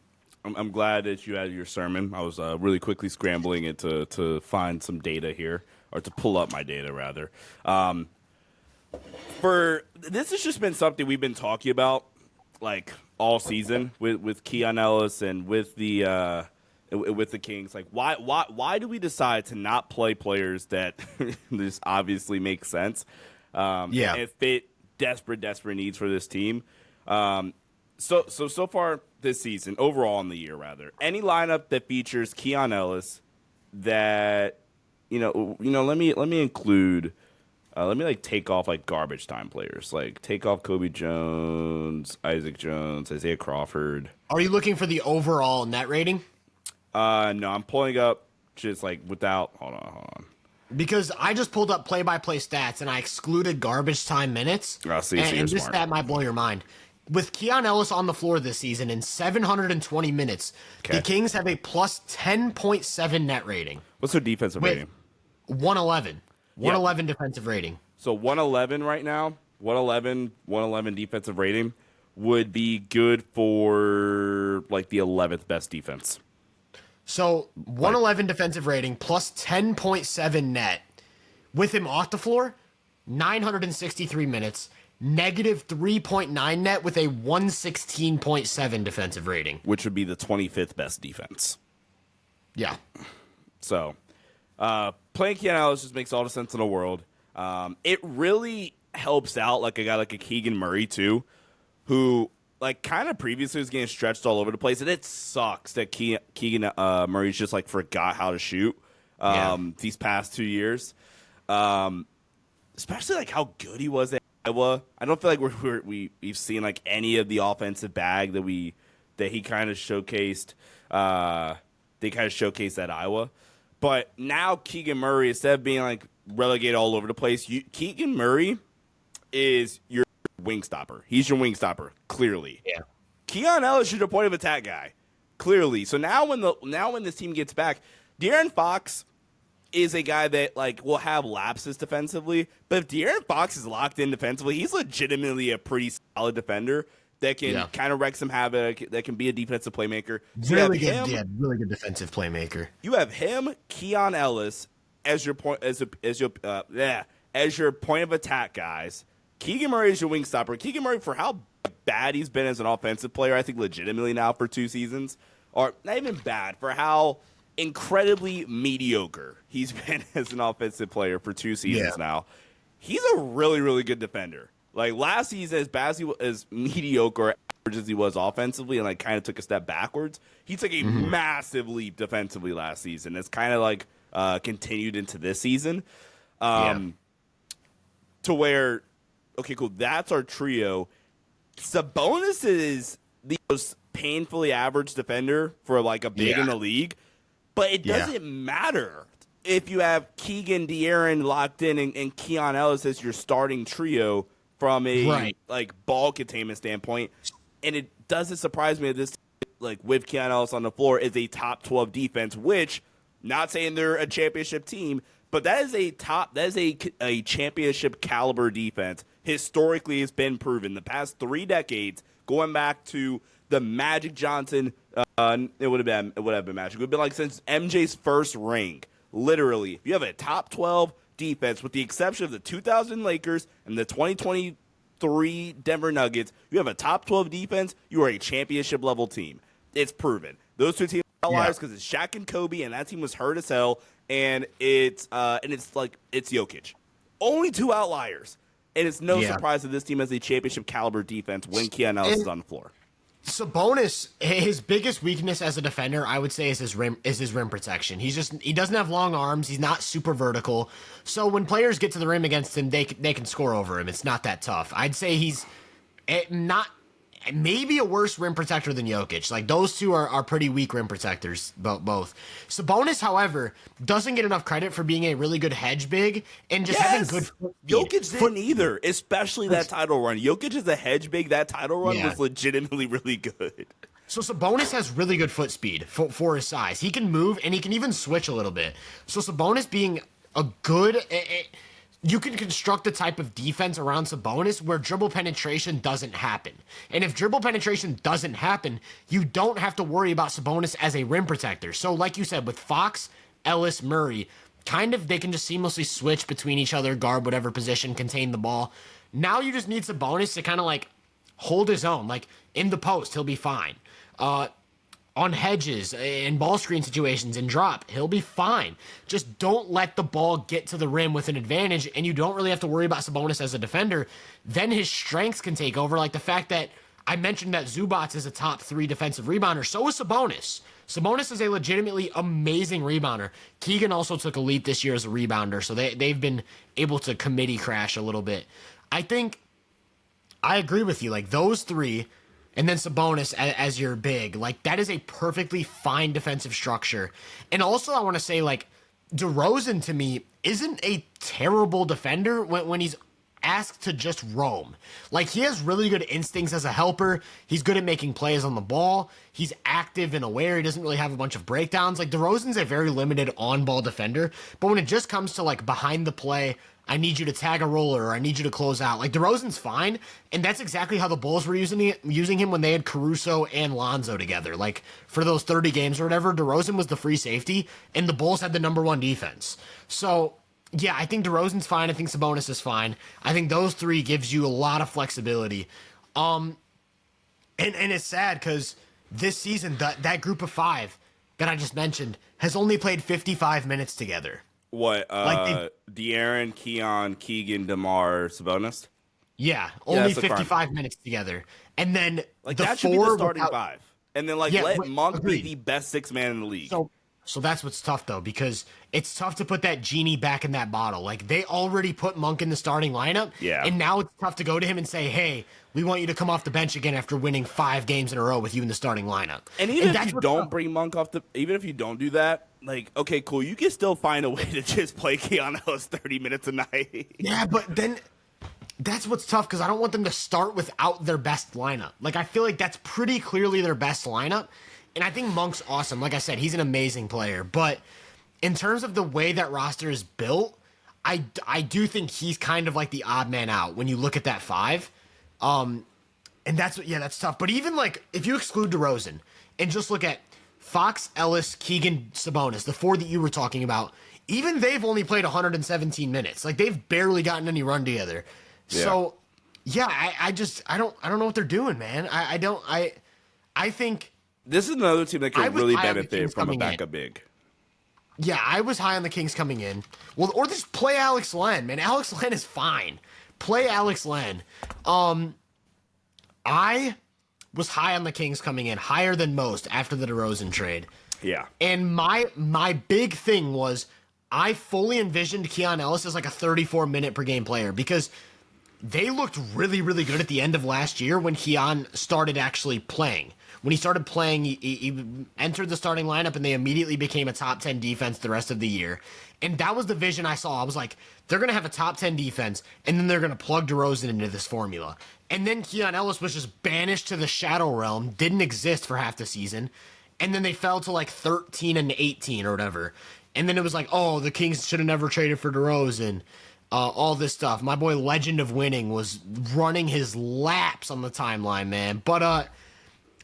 glad that you had your sermon. I was really quickly scrambling it to find some data here, or to pull up my data rather. For this has just been something we've been talking about like all season with Keon Ellis and with the Kings. Like why do we decide to not play players that this obviously makes sense? And fit desperate needs for this team. So far this season, overall in the year rather, any lineup that features Keon Ellis that let me include. Let me take off garbage time players. Take off Kobe Jones, Isaac Jones, Isaiah Crawford. Are you looking for the overall net rating? No, I'm pulling up just without. Hold on. Because I just pulled up play-by-play stats and I excluded garbage time minutes. And this stat might blow your mind. With Keon Ellis on the floor this season in 720 minutes, the Kings have a plus 10.7 net rating. What's their defensive rating? 111. 111 defensive rating. So 111 right now, 111 defensive rating would be good for the 11th best defense. So 111 defensive rating plus 10.7 net. With him off the floor, 963 minutes, negative 3.9 net with a 116.7 defensive rating. Which would be the 25th best defense. Yeah. So playing Keon Ellis just makes all the sense in the world. It really helps out a guy like a Keegan Murray too, who kind of previously was getting stretched all over the place, and it sucks that Keegan Murray's just forgot how to shoot these past 2 years, especially how good he was at Iowa. I don't feel like we've seen any of the offensive bag that he kind of showcased. They kind of showcased at Iowa. But now Keegan Murray, instead of being relegated all over the place, Keegan Murray is your wing stopper. He's your wing stopper, clearly. Yeah. Keon Ellis is your point of attack guy, clearly. So now when this team gets back, De'Aaron Fox is a guy that will have lapses defensively. But if De'Aaron Fox is locked in defensively, he's legitimately a pretty solid defender that can kind of wreak some havoc, that can be a defensive playmaker. So really good defensive playmaker. You have him, Keon Ellis, as your point as your point of attack guys. Keegan Murray is your wing stopper. Keegan Murray, for how bad he's been as an offensive player, I think legitimately now for 2 seasons, or not even bad, for how incredibly mediocre he's been as an offensive player for 2 seasons now. He's a really, really good defender. Last season, as bad as mediocre as he was offensively and kind of took a step backwards, he took a massive leap defensively last season. It's kind of continued into this season. To where, okay, cool, that's our trio. Sabonis is the most painfully average defender for a big in the league, but it doesn't matter if you have Keegan, De'Aaron locked in and Keon Ellis as your starting trio from a ball containment standpoint. And it doesn't surprise me that this with Keon Ellis on the floor is a top 12 defense, which, not saying they're a championship team, but that is a championship caliber defense. Historically, has been proven the past 3 decades, going back to the Magic Johnson. It would have been Magic. It would have been since MJ's first ring. Literally, if you have a top 12 defense, with the exception of the 2000 Lakers and the 2023 Denver Nuggets, you have a top 12 defense. You are a championship level team. It's proven. Those 2 teams are outliers because it's Shaq and Kobe, and that team was hurt as hell. And it's Jokic. Only 2 outliers, and it's no surprise that this team has a championship caliber defense when Keon Ellis is on the floor. Sabonis, his biggest weakness as a defender, I would say, is his rim protection. He doesn't have long arms. He's not super vertical. So when players get to the rim against him, they can score over him. It's not that tough. I'd say he's not maybe a worse rim protector than Jokic. Like those two are pretty weak rim protectors, both. Sabonis, however, doesn't get enough credit for being a really good hedge big and just having good foot speed. Jokic didn't either, especially that title run. Jokic is a hedge big. That title run was legitimately really good. So Sabonis has really good foot speed for his size. He can move and he can even switch a little bit. So Sabonis being a good... you can construct the type of defense around Sabonis where dribble penetration doesn't happen. And if dribble penetration doesn't happen, you don't have to worry about Sabonis as a rim protector. So like you said, with Fox, Ellis, Murray, kind of they can just seamlessly switch between each other, guard whatever position, contain the ball. Now you just need Sabonis to kind of like hold his own. Like in the post, he'll be fine. On hedges, in ball screen situations, and drop, he'll be fine. Just don't let the ball get to the rim with an advantage, and you don't really have to worry about Sabonis as a defender. Then his strengths can take over, like the fact that I mentioned that Zubac is a top 3 defensive rebounder. So is Sabonis. Sabonis is a legitimately amazing rebounder. Keegan also took a leap this year as a rebounder, so they've been able to committee crash a little bit. I think I agree with you. Like those 3... and then Sabonis as your big. Like, that is a perfectly fine defensive structure. And also, I want to say, like, DeRozan, to me, isn't a terrible defender when he's asked to just roam. Like, he has really good instincts as a helper. He's good at making plays on the ball. He's active and aware. He doesn't really have a bunch of breakdowns. Like, DeRozan's a very limited on-ball defender. But when it just comes to, like, behind the play, I need you to tag a roller, or I need you to close out. Like, DeRozan's fine, and that's exactly how the Bulls were using him when they had Caruso and Lonzo together. Like, for those 30 games or whatever, DeRozan was the free safety, and the Bulls had the number 1 defense. So, yeah, I think DeRozan's fine. I think Sabonis is fine. I think those 3 gives you a lot of flexibility. And it's sad, because this season, that group of 5 that I just mentioned has only played 55 minutes together. What, De'Aaron, Keon, Keegan, DeMar, Sabonis? Yeah, only 55 minutes together. And then like the that should 4 be the starting 5. And then let Monk be the best 6 man in the league. So that's what's tough, though, because it's tough to put that genie back in that bottle. Like, they already put Monk in the starting lineup, and now it's tough to go to him and say, hey, we want you to come off the bench again after winning 5 games in a row with you in the starting lineup. And even if you don't bring Monk off even if you don't do that, like, okay, cool, you can still find a way to just play Keanu 30 minutes a night. Yeah, but then that's what's tough, because I don't want them to start without their best lineup. Like, I feel like that's pretty clearly their best lineup. And I think Monk's awesome. Like I said, he's an amazing player. But in terms of the way that roster is built, I do think he's kind of like the odd man out when you look at that 5. And that's tough. But even like if you exclude DeRozan and just look at Fox, Ellis, Keegan, Sabonis, the 4 that you were talking about, even they've only played 117 minutes. Like they've barely gotten any run together. Yeah. So yeah, I don't know what they're doing, man. I think this is another team that could really benefit from a backup big. Yeah, I was high on the Kings coming in. Well, or just play Alex Len, man. Alex Len is fine. Play Alex Len. I was high on the Kings coming in, higher than most after the DeRozan trade. Yeah. And my big thing was I fully envisioned Keon Ellis as like a 34-minute per game player because they looked really, really good at the end of last year when Keon started actually playing. When he started playing, he entered the starting lineup, and they immediately became a top 10 defense the rest of the year. And that was the vision I saw. I was like, they're going to have a top 10 defense, and then they're going to plug DeRozan into this formula. And then Keon Ellis was just banished to the shadow realm, didn't exist for half the season, and then they fell to like 13 and 18 or whatever. And then it was like, oh, the Kings should have never traded for DeRozan. All this stuff. My boy Legend of Winning was running his laps on the timeline, man. But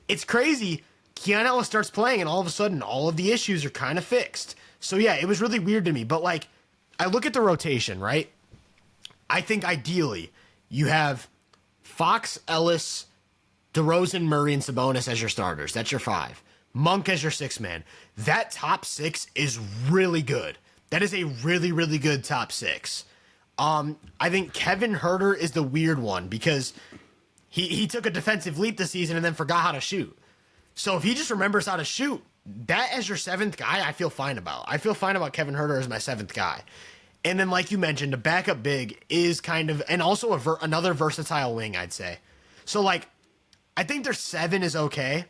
it's crazy. Keon Ellis starts playing, and all of a sudden, all of the issues are kind of fixed. So, yeah, it was really weird to me. But, like, I look at the rotation, right? I think, ideally, you have Fox, Ellis, DeRozan, Murray, and Sabonis as your starters. That's your 5. Monk as your 6-man. That top 6 is really good. That is a really, really good top 6. I think Kevin Huerter is the weird one because he took a defensive leap this season and then forgot how to shoot. So if he just remembers how to shoot, that as your 7th guy, I feel fine about. I feel fine about Kevin Huerter as my 7th guy. And then, like you mentioned, a backup big is kind of, and also another versatile wing, I'd say. So, like, I think their 7 is okay.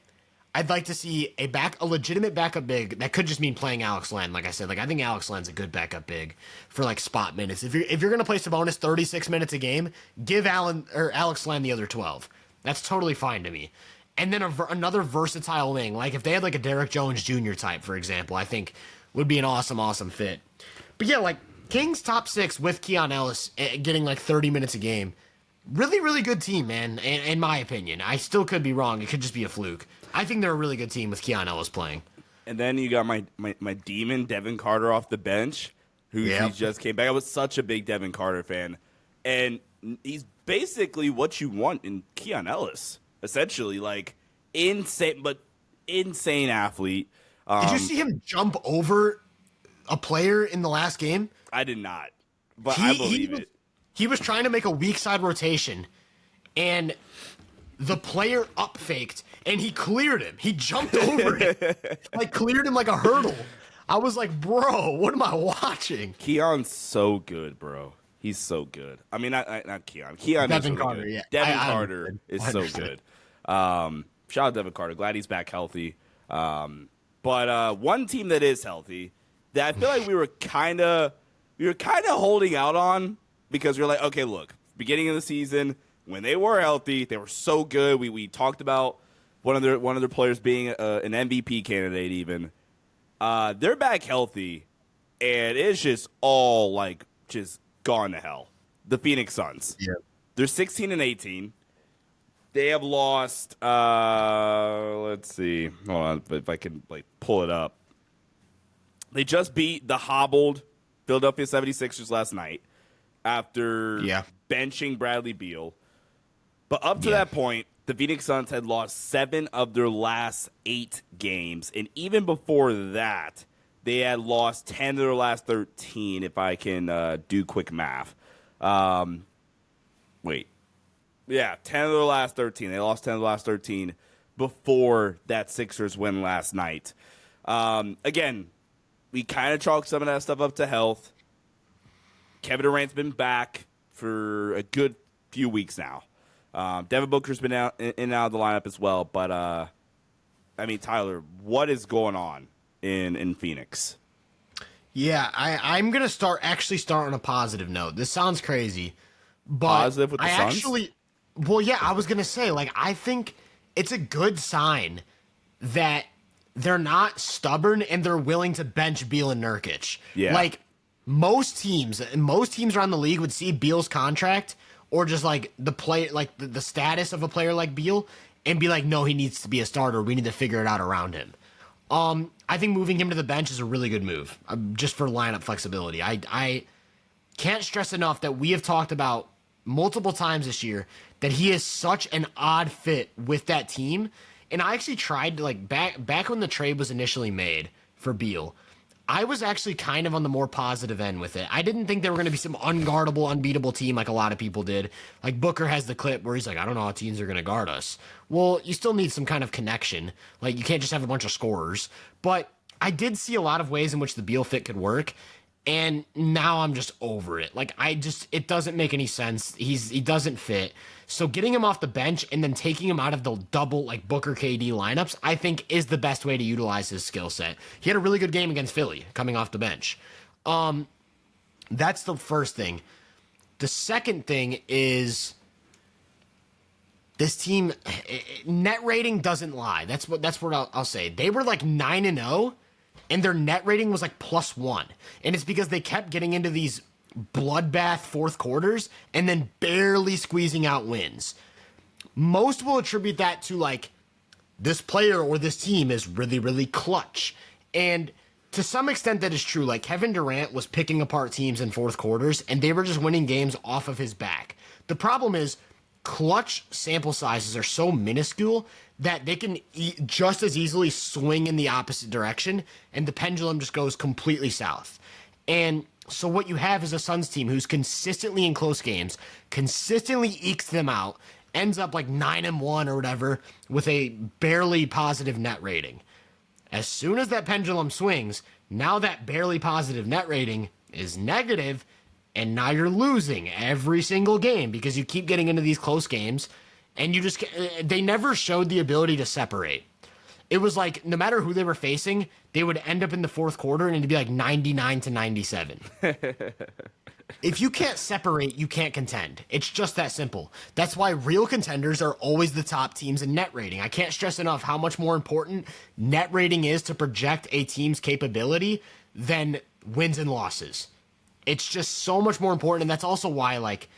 I'd like to see a legitimate backup big. That could just mean playing Alex Len. Like I said, like I think Alex Len's a good backup big for like spot minutes. If you're gonna play Sabonis 36 minutes a game, give Alex Len the other 12. That's totally fine to me. And then another versatile wing, like if they had like a Derrick Jones Jr. type, for example, I think would be an awesome fit. But yeah, like Kings top 6 with Keon Ellis getting like 30 minutes a game. Really, really good team, man, in my opinion. I still could be wrong. It could just be a fluke. I think they're a really good team with Keon Ellis playing. And then you got my demon, Devin Carter, off the bench, he just came back. I was such a big Devin Carter fan. And he's basically what you want in Keon Ellis, essentially. Like, insane athlete. Did you see him jump over a player in the last game? I did not, but I believe it. He was trying to make a weak side rotation, and the player up faked, and he cleared him. He jumped over it, like cleared him like a hurdle. I was like, bro, what am I watching? Keon's so good, bro. He's so good. I mean, not Keon. Keon Devin is really Carter, good. yeah. Devin Carter is so understood. good. Shout out Devin Carter. Glad he's back healthy. But one team that is healthy that I feel like we were kind of holding out on, because we're like, okay, look, beginning of the season when they were healthy, they were so good. We talked about one of their players being an MVP candidate even. They're back healthy, and it's just all like just gone to hell. The Phoenix Suns. Yeah. They're 16-18. They have lost. Let's see. Hold on, if I can like pull it up. They just beat the hobbled Philadelphia 76ers last night after benching Bradley Beal. But up to that point, the Phoenix Suns had lost 7 of their last 8 games. And even before that, they had lost 10 of their last 13, if I can do quick math. Wait. Yeah, 10 of their last 13. They lost 10 of the last 13 before that Sixers win last night. Again, we kind of chalk some of that stuff up to health. Kevin Durant's been back for a good few weeks now. Devin Booker's been out in and out of the lineup as well. But, I mean, Tyler, what is going on in Phoenix? Yeah, I'm going to start on a positive note. This sounds crazy, but Positive with the Suns? I was going to say, like, I think it's a good sign that they're not stubborn and they're willing to bench Beal and Nurkic. Yeah. Like, most teams around the league would see Beal's contract or just like the play, like the status of a player like Beal, and be like, no, he needs to be a starter. We need to figure it out around him. I think moving him to the bench is a really good move, just for lineup flexibility. I can't stress enough that we have talked about multiple times this year that he is such an odd fit with that team. And I actually tried to, like, back when the trade was initially made for Beal, I was actually kind of on the more positive end with it. I didn't think they were going to be some unguardable, unbeatable team like a lot of people did. Like, Booker has the clip where he's like, I don't know how teams are going to guard us. Well, you still need some kind of connection. Like, you can't just have a bunch of scorers. But I did see a lot of ways in which the Beal fit could work. And now I'm just over it. Like, it doesn't make any sense. He doesn't fit. So getting him off the bench and then taking him out of the double, like, Booker KD lineups, I think is the best way to utilize his skill set. He had a really good game against Philly coming off the bench. That's the first thing. The second thing is this team, net rating doesn't lie. That's what I'll say. They were like 9-0. And their net rating was like +1. And it's because they kept getting into these bloodbath fourth quarters and then barely squeezing out wins. Most will attribute that to, like, this player or this team is really, really clutch. And to some extent that is true. Like, Kevin Durant was picking apart teams in fourth quarters and they were just winning games off of his back. The problem is clutch sample sizes are so minuscule that they can just as easily swing in the opposite direction, and the pendulum just goes completely south. And so what you have is a Suns team who's consistently in close games, consistently ekes them out, ends up like 9-1 or whatever with a barely positive net rating. As soon as that pendulum swings, now that barely positive net rating is negative, and now you're losing every single game because you keep getting into these close games, and they never showed the ability to separate. It was like no matter who they were facing, they would end up in the fourth quarter and it'd be like 99-97. If you can't separate, you can't contend. It's just that simple. That's why real contenders are always the top teams in net rating. I can't stress enough how much more important net rating is to project a team's capability than wins and losses. It's just so much more important, and that's also why, like,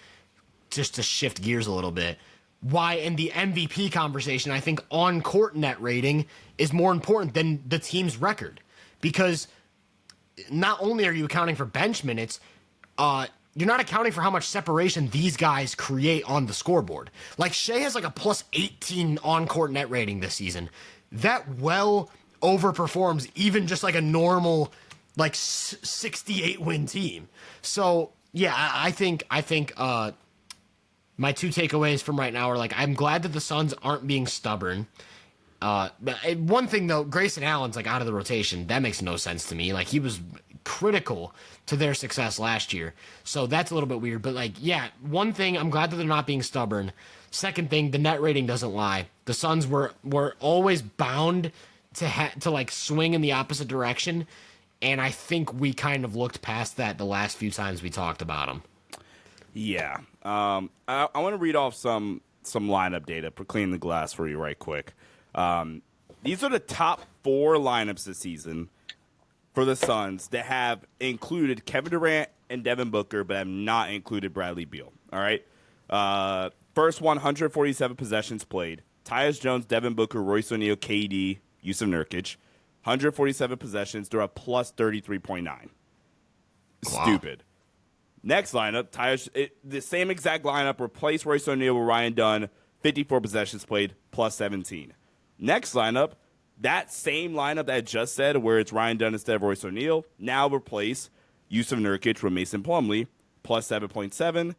just to shift gears a little bit, why in the MVP conversation, I think on-court net rating is more important than the team's record. Because not only are you accounting for bench minutes, you're not accounting for how much separation these guys create on the scoreboard. Like, Shea has like a plus 18 on-court net rating this season. That well overperforms even just like a normal, like, 68-win team. So, yeah, I think my two takeaways from right now are, like, I'm glad that the Suns aren't being stubborn. One thing, though, Grayson Allen's, like, out of the rotation. That makes no sense to me. Like, he was critical to their success last year. So that's a little bit weird. But, like, yeah, one thing, I'm glad that they're not being stubborn. Second thing, the net rating doesn't lie. The Suns were always bound to like, swing in the opposite direction. And I think we kind of looked past that the last few times we talked about them. Yeah. I want to read off some lineup data for Clean the Glass for you right quick. These are the top 4 lineups this season for the Suns that have included Kevin Durant and Devin Booker, but have not included Bradley Beal. All right. First 147 possessions played. Tyus Jones, Devin Booker, Royce O'Neal, KD, Yusuf Nurkic. 147 possessions. They're a plus 33.9. Wow. Stupid. Next lineup, the same exact lineup, replaced Royce O'Neal with Ryan Dunn, 54 possessions played, plus 17. Next lineup, that same lineup that I just said, where it's Ryan Dunn instead of Royce O'Neal, now replace Yusuf Nurkic with Mason Plumlee, plus 7.7.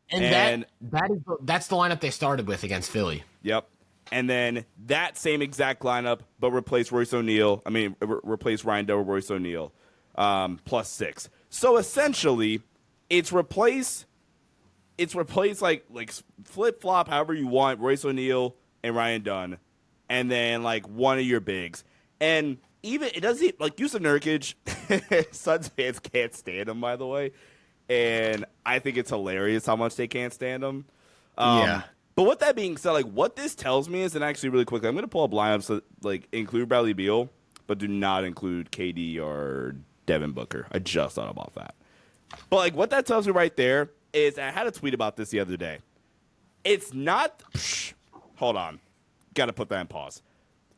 And that's the lineup they started with against Philly. Yep. And then that same exact lineup, but replace Royce O'Neal. Replace Ryan Dunn with Royce O'Neal, plus 6. So essentially, It's replace like flip flop however you want Royce O'Neal and Ryan Dunn, and then like one of your bigs, and even it doesn't like Yusuf Nurkic. Suns fans can't stand him, by the way, and I think it's hilarious how much they can't stand him. Yeah. But with that being said, like what this tells me is, and actually really quickly, I'm going to pull up lineups that like include Bradley Beal, but do not include KD or Devin Booker. I just thought about that. But, like, what that tells me right there is, I had a tweet about this the other day. It's not hold on. Got to put that in pause.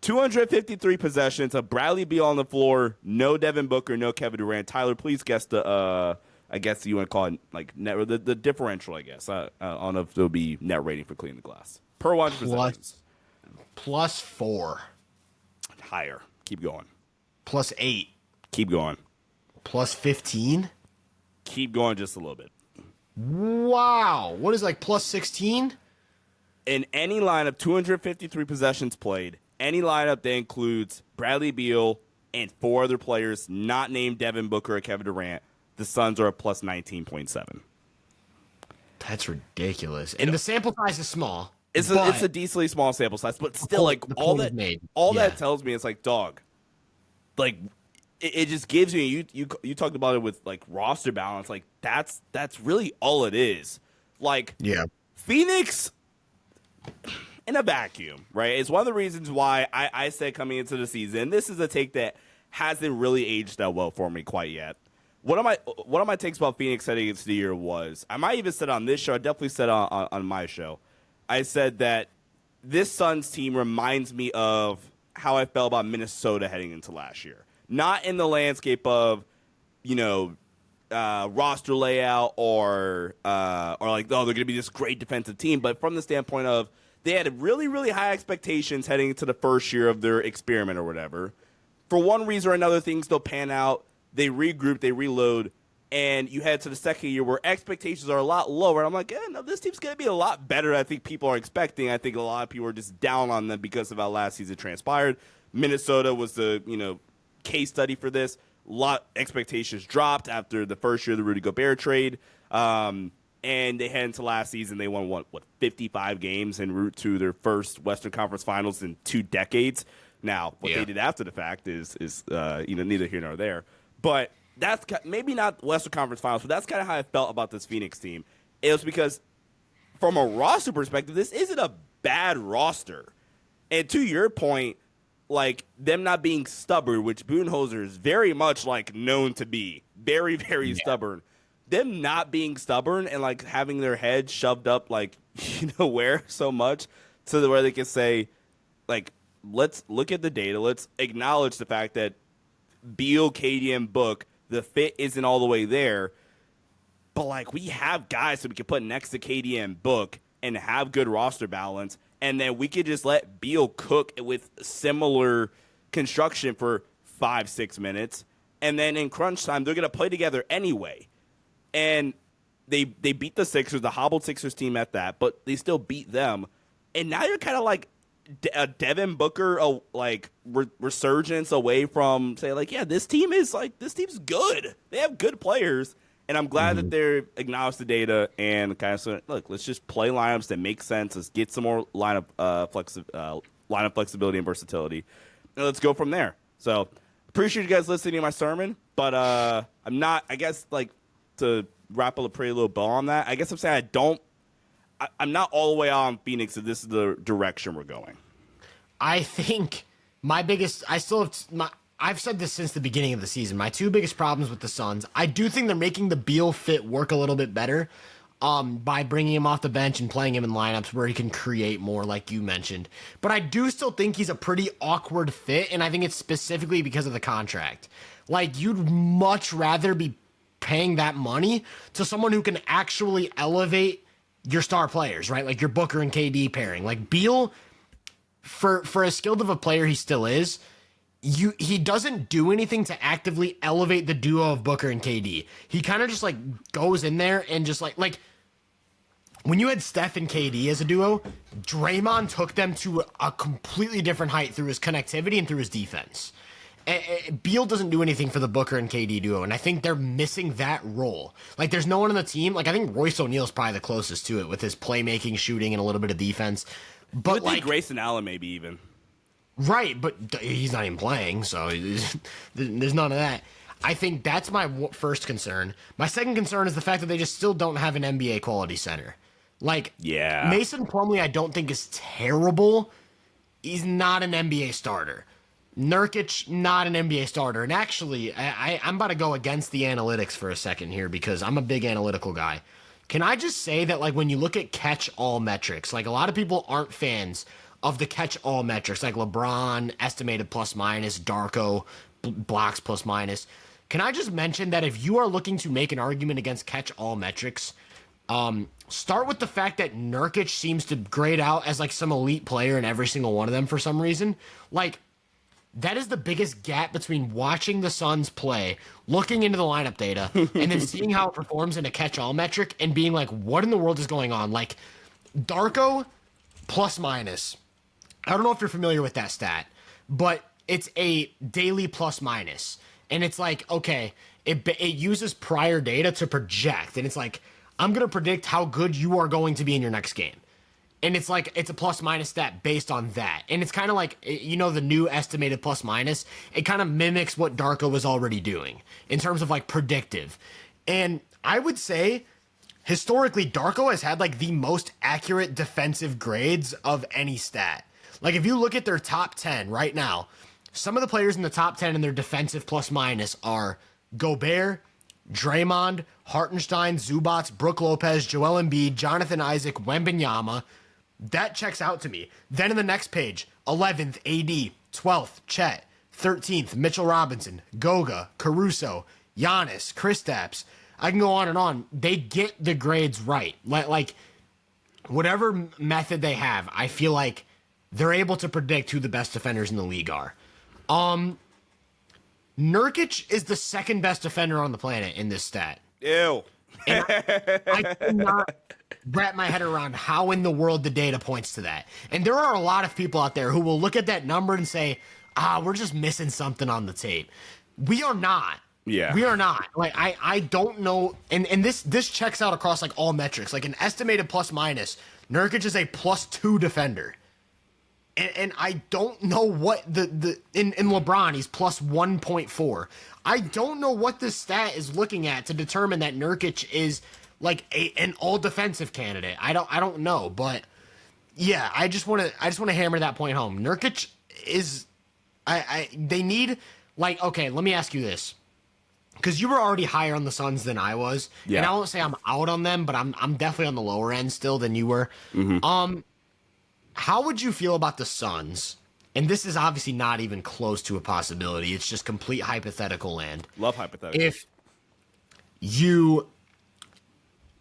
253 possessions of Bradley Beal on the floor, no Devin Booker, no Kevin Durant. Tyler, please guess the, I guess you want to call it, like, net, the differential, I guess. I don't know if there'll be net rating for Clean the Glass. Per 100 possessions. Plus 4. Higher. Keep going. Plus 8. Keep going. Plus 15. Keep going just a little bit. Wow. What is like plus 16? In any lineup, 253 possessions played, any lineup that includes Bradley Beal and 4 other players not named Devin Booker or Kevin Durant, the Suns are a plus 19.7. That's ridiculous. And the sample size is small. It's a decently small sample size, but still, like, all that tells me is, like, dog, like, it just gives me, you talked about it with like roster balance, like that's really all it is. Like, yeah, Phoenix in a vacuum, right? It's one of the reasons why I said coming into the season, this is a take that hasn't really aged that well for me quite yet. One of my takes about Phoenix heading into the year was, I might even said on this show, I definitely said on my show, I said that this Suns team reminds me of how I felt about Minnesota heading into last year. Not in the landscape of, roster layout or like, oh, they're going to be this great defensive team, but from the standpoint of they had really, really high expectations heading into the first year of their experiment or whatever. For one reason or another, things don't pan out. They regroup, they reload, and you head to the second year where expectations are a lot lower. And I'm like, no, this team's going to be a lot better than I think people are expecting. I think a lot of people are just down on them because of how last season transpired. Minnesota was the, case study for this. A lot expectations dropped after the first year of the Rudy Gobert trade. And they head into last season. They won, 55 games en route to their first Western Conference Finals in 2 decades. Now, what they did after the fact is neither here nor there. But that's maybe not Western Conference Finals, but that's kind of how I felt about this Phoenix team. It was because from a roster perspective, this isn't a bad roster. And to your point, like them not being stubborn, which Budenholzer is very much like known to be, very, very stubborn. Them not being stubborn and like having their head shoved up like where so much to the where they can say, like, let's look at the data. Let's acknowledge the fact that Beal, KD, and Book, the fit isn't all the way there. But, like, we have guys that we can put next to KD and Book and have good roster balance. And then we could just let Beal cook with similar construction for 5-6 minutes. And then in crunch time, they're going to play together anyway. And they beat the Sixers, the hobbled Sixers team at that, but they still beat them. And now you're kind of like a Devin Booker resurgence away from say like, yeah, this team's good. They have good players, and I'm glad that they're acknowledged the data and kind of said, look, let's just play lineups that make sense. Let's get some more lineup flexibility and versatility, and let's go from there. So appreciate you guys listening to my sermon, but I'm not. I guess like to wrap up a pretty little bow on that. I guess I'm saying I'm not all the way on Phoenix if this is the direction we're going. I think I've said this since the beginning of the season. My 2 biggest problems with the Suns, I do think they're making the Beal fit work a little bit better by bringing him off the bench and playing him in lineups where he can create more, like you mentioned. But I do still think he's a pretty awkward fit, and I think it's specifically because of the contract. Like, you'd much rather be paying that money to someone who can actually elevate your star players, right? Like your Booker and KD pairing. Like Beal, for as skilled of a player he still is, he doesn't do anything to actively elevate the duo of Booker and KD. He kind of just like goes in there and just like when you had Steph and KD as a duo, Draymond took them to a completely different height through his connectivity and through his defense. Beal doesn't do anything for the Booker and KD duo, and I think they're missing that role. Like, there's no one on the team. Like, I think Royce O'Neal's probably the closest to it with his playmaking, shooting, and a little bit of defense. But like Grayson Allen, maybe even. Right, but he's not even playing, so there's none of that. I think that's my first concern. My second concern is the fact that they just still don't have an NBA quality center. Like, Mason Plumlee, I don't think is terrible. He's not an NBA starter. Nurkic, not an NBA starter. And actually, I'm about to go against the analytics for a second here because I'm a big analytical guy. Can I just say that, like, when you look at catch-all metrics, like, a lot of people aren't fans of the catch-all metrics, like LeBron, estimated plus-minus, Darko, blocks plus-minus. Can I just mention that if you are looking to make an argument against catch-all metrics, start with the fact that Nurkic seems to grade out as, like, some elite player in every single one of them for some reason. Like, that is the biggest gap between watching the Suns play, looking into the lineup data, and then seeing how it performs in a catch-all metric and being like, what in the world is going on? Like, Darko plus-minus. I don't know if you're familiar with that stat, but it's a daily plus-minus. And it's like, okay, it uses prior data to project. And it's like, I'm going to predict how good you are going to be in your next game. And it's like, it's a plus-minus stat based on that. And it's kind of like, the new estimated plus-minus, it kind of mimics what Darko was already doing in terms of, like, predictive. And I would say, historically, Darko has had, like, the most accurate defensive grades of any stat. Like, if you look at their top 10 right now, some of the players in the top 10 in their defensive plus-minus are Gobert, Draymond, Hartenstein, Zubats, Brook Lopez, Joel Embiid, Jonathan Isaac, Wembanyama. That checks out to me. Then in the next page, 11th, AD, 12th, Chet, 13th, Mitchell Robinson, Goga, Caruso, Giannis, Kristaps. I can go on and on. They get the grades right. Like, whatever method they have, I feel like they're able to predict who the best defenders in the league are. Nurkic is the second best defender on the planet in this stat. Ew. And I cannot wrap my head around how in the world the data points to that. And there are a lot of people out there who will look at that number and say, we're just missing something on the tape. We are not. Yeah. We are not. Like, I don't know. And this checks out across like all metrics. Like an estimated plus minus, Nurkic is a +2 defender. And I don't know what in LeBron, he's +1.4. I don't know what this stat is looking at to determine that Nurkic is like an all defensive candidate. I don't know, but yeah, I just want to hammer that point home. Nurkic is they need, like, okay, let me ask you this. Because you were already higher on the Suns than I was. Yeah. And I won't say I'm out on them, but I'm definitely on the lower end still than you were. Mm-hmm. How would you feel about the Suns? And this is obviously not even close to a possibility. It's just complete hypothetical land. Love hypothetical. If you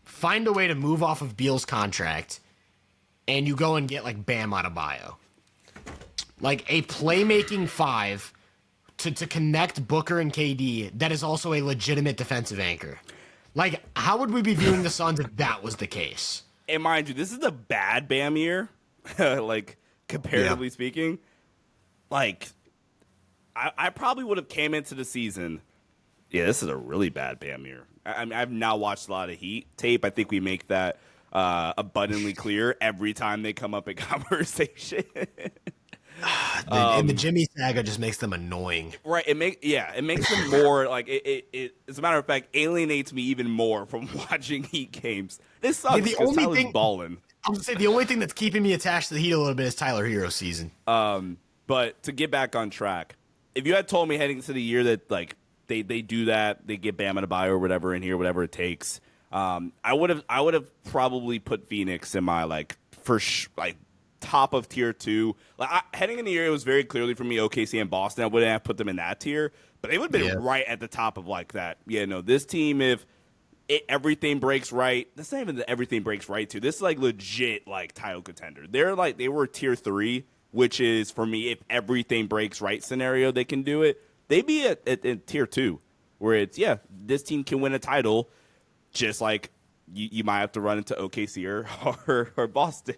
find a way to move off of Beal's contract and you go and get like Bam Adebayo, like a playmaking five to connect Booker and KD that is also a legitimate defensive anchor. Like, how would we be viewing the Suns if that was the case? And mind you, this is a bad Bam year, like comparatively speaking. Like, I probably would have came into the season. Yeah, this is a really bad Bam year. I mean, I've now watched a lot of Heat tape. I think we make that abundantly clear every time they come up in conversation. And the Jimmy saga just makes them annoying. Right. It makes them more like it. As a matter of fact, alienates me even more from watching Heat games. This sucks. The only thing balling. I'm gonna say the only thing that's keeping me attached to the Heat a little bit is Tyler Hero season. But to get back on track, if you had told me heading into the year that like they do that, they get Bam Adebayo or whatever in here, whatever it takes, I would have probably put Phoenix in my like top of tier 2. Like heading in the year, it was very clearly for me OKC and Boston. I wouldn't have put them in that tier, but they would have been right at the top of like that. Yeah, no, this team, if everything breaks right, that's not even the everything breaks right too. This is like legit like title contender. They were tier 3, which is for me if everything breaks right scenario they can do it. They'd be at tier 2, where it's this team can win a title, just like you might have to run into OKC or Boston.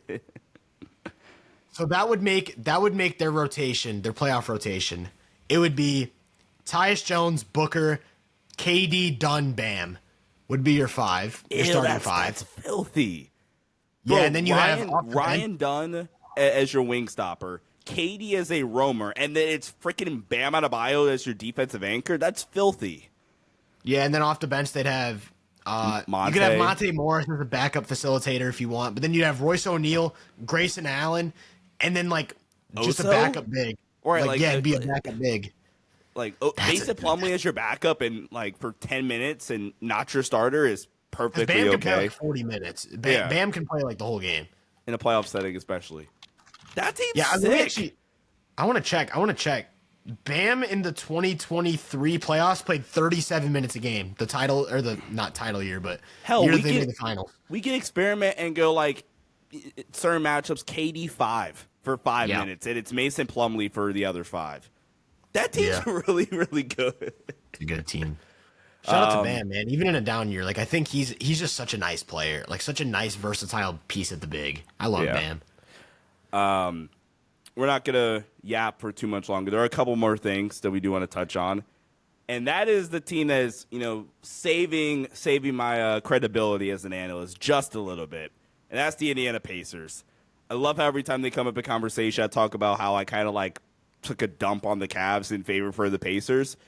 So that would make their rotation, their playoff rotation. It would be Tyus Jones, Booker, KD, Dunn, Bam would be your 5. Your starting 5. That's filthy. Bro, Yeah, and then you have Ryan Dunn as your wing stopper, KD as a roamer, and then it's freaking Bam Adebayo as your defensive anchor. That's filthy. Yeah, and then off the bench they'd have Monte. You could have Monte Morris as a backup facilitator if you want, but then you'd have Royce O'Neal, Grayson Allen, and then like just Oso? a backup big. Or it'd be a backup big. Like Mason Plumlee as your backup and like for 10 minutes and not your starter is perfectly Bam can okay. play like 40 minutes. Bam can play like the whole game in a playoff setting, especially. That team's sick. I want to check. Bam in the 2023 playoffs played 37 minutes a game. The title, or the not title year, but hell, year they made the finals. We can experiment and go like certain matchups. KD 5 for 5 minutes, and it's Mason Plumlee for the other 5. That team's really, really good. It's a good team. Shout out to Bam, man. Even in a down year, like I think he's just such a nice player, like such a nice versatile piece at the big. I love Bam. We're not gonna yap for too much longer. There are a couple more things that we do want to touch on, and that is the team that is saving my credibility as an analyst just a little bit, and that's the Indiana Pacers. I love how every time they come up in conversation, I talk about how I kind of like took a dump on the Cavs in favor for the Pacers.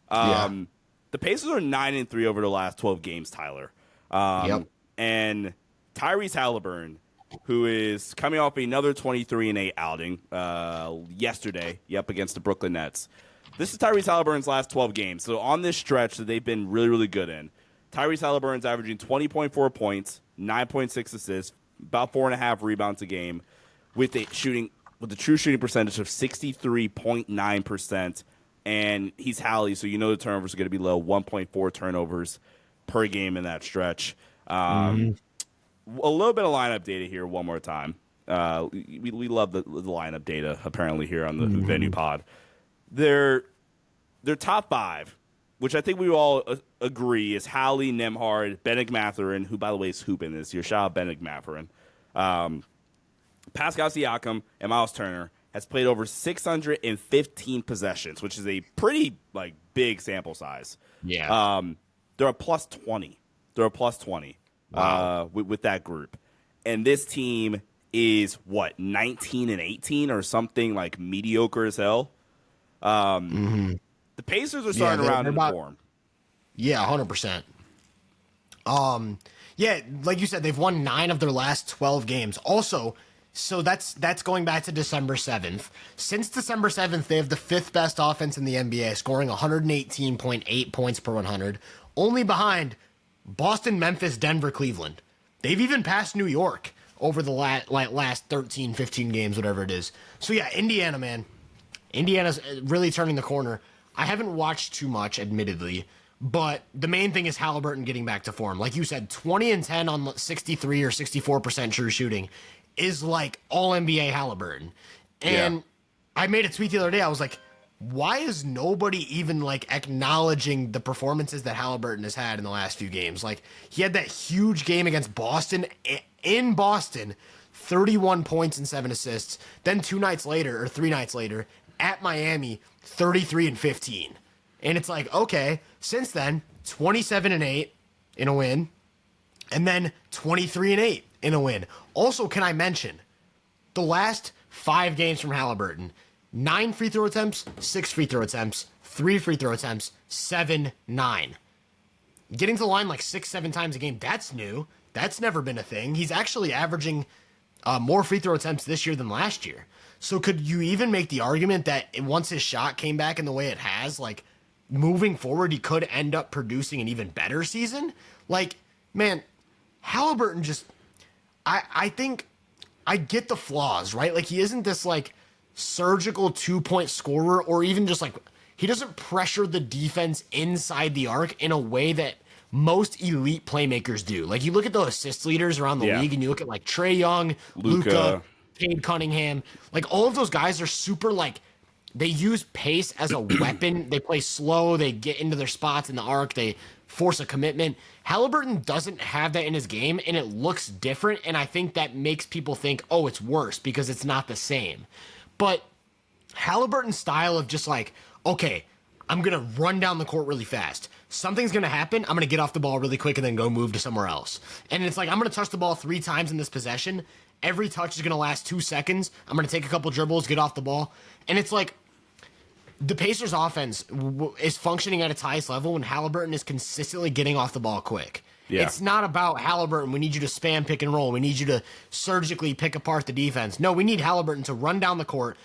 The Pacers are 9-3 over the last 12 games, Tyler. And Tyrese Halliburton, who is coming off another 23-8 outing yesterday, against the Brooklyn Nets. This is Tyrese Halliburton's last 12 games. So on this stretch that they've been really, really good in, Tyrese Halliburton's averaging 20.4 points, 9.6 assists, about 4.5 rebounds a game, with a true shooting percentage of 63.9%. And he's Hallie, so the turnovers are going to be low, 1.4 turnovers per game in that stretch. A little bit of lineup data here one more time. We love the lineup data, apparently, here on the Venue Pod. They're their top five, which I think we all agree is Howley, Nembhard, Bennett Mathurin, who, by the way, is hooping this year. Shout out Bennett Mathurin. Pascal Siakam and Miles Turner has played over 615 possessions, which is a pretty big sample size. Yeah. They're a plus 20. Wow. With that group. And this team is, 19 and 18 or something mediocre as hell? The Pacers are starting around in form. Yeah, 100%. Yeah, like you said, they've won 9 of their last 12 games. Also, so that's going back to December 7th. Since December 7th, they have the 5th best offense in the NBA, scoring 118.8 points per 100, only behind Boston, Memphis, Denver, Cleveland. They've even passed New York over the last 13, 15 games, whatever it is. So yeah, Indiana, man. Indiana's really turning the corner. I haven't watched too much, admittedly, but the main thing is Halliburton getting back to form. Like you said, 20 and 10 on 63 or 64% true shooting is all NBA Halliburton. And I made a tweet the other day. I was like, why is nobody even acknowledging the performances that Halliburton has had in the last few games? He had that huge game against Boston in Boston, 31 points and 7 assists. Then 3 nights later at Miami, 33 and 15. And it's okay, since then, 27 and 8 in a win, and then 23 and 8 in a win. Also, can I mention the last 5 games from Halliburton? 9 free throw attempts, 6 free throw attempts, 3 free throw attempts, 7, 9. Getting to the line 6, 7 times a game, that's new. That's never been a thing. He's actually averaging more free throw attempts this year than last year. So could you even make the argument that once his shot came back in the way it has, moving forward, he could end up producing an even better season? Man, Halliburton just, I think I get the flaws, right? He isn't this surgical 2-point scorer, or even just he doesn't pressure the defense inside the arc in a way that most elite playmakers do. You look at the assist leaders around the league, and you look at Trae Young, Luka, Cade Cunningham, all of those guys are super they use pace as a weapon. They play slow, they get into their spots in the arc, they force a commitment. Halliburton doesn't have that in his game, and it looks different, and I think that makes people think, oh, it's worse because it's not the same. But Halliburton's style of just okay, I'm going to run down the court really fast. Something's going to happen. I'm going to get off the ball really quick and then go move to somewhere else. And it's I'm going to touch the ball 3 times in this possession. Every touch is going to last 2 seconds. I'm going to take a couple dribbles, get off the ball. And it's the Pacers offense is functioning at its highest level when Halliburton is consistently getting off the ball quick. Yeah. It's not about Halliburton. We need you to spam pick and roll. We need you to surgically pick apart the defense. No, we need Halliburton to run down the court,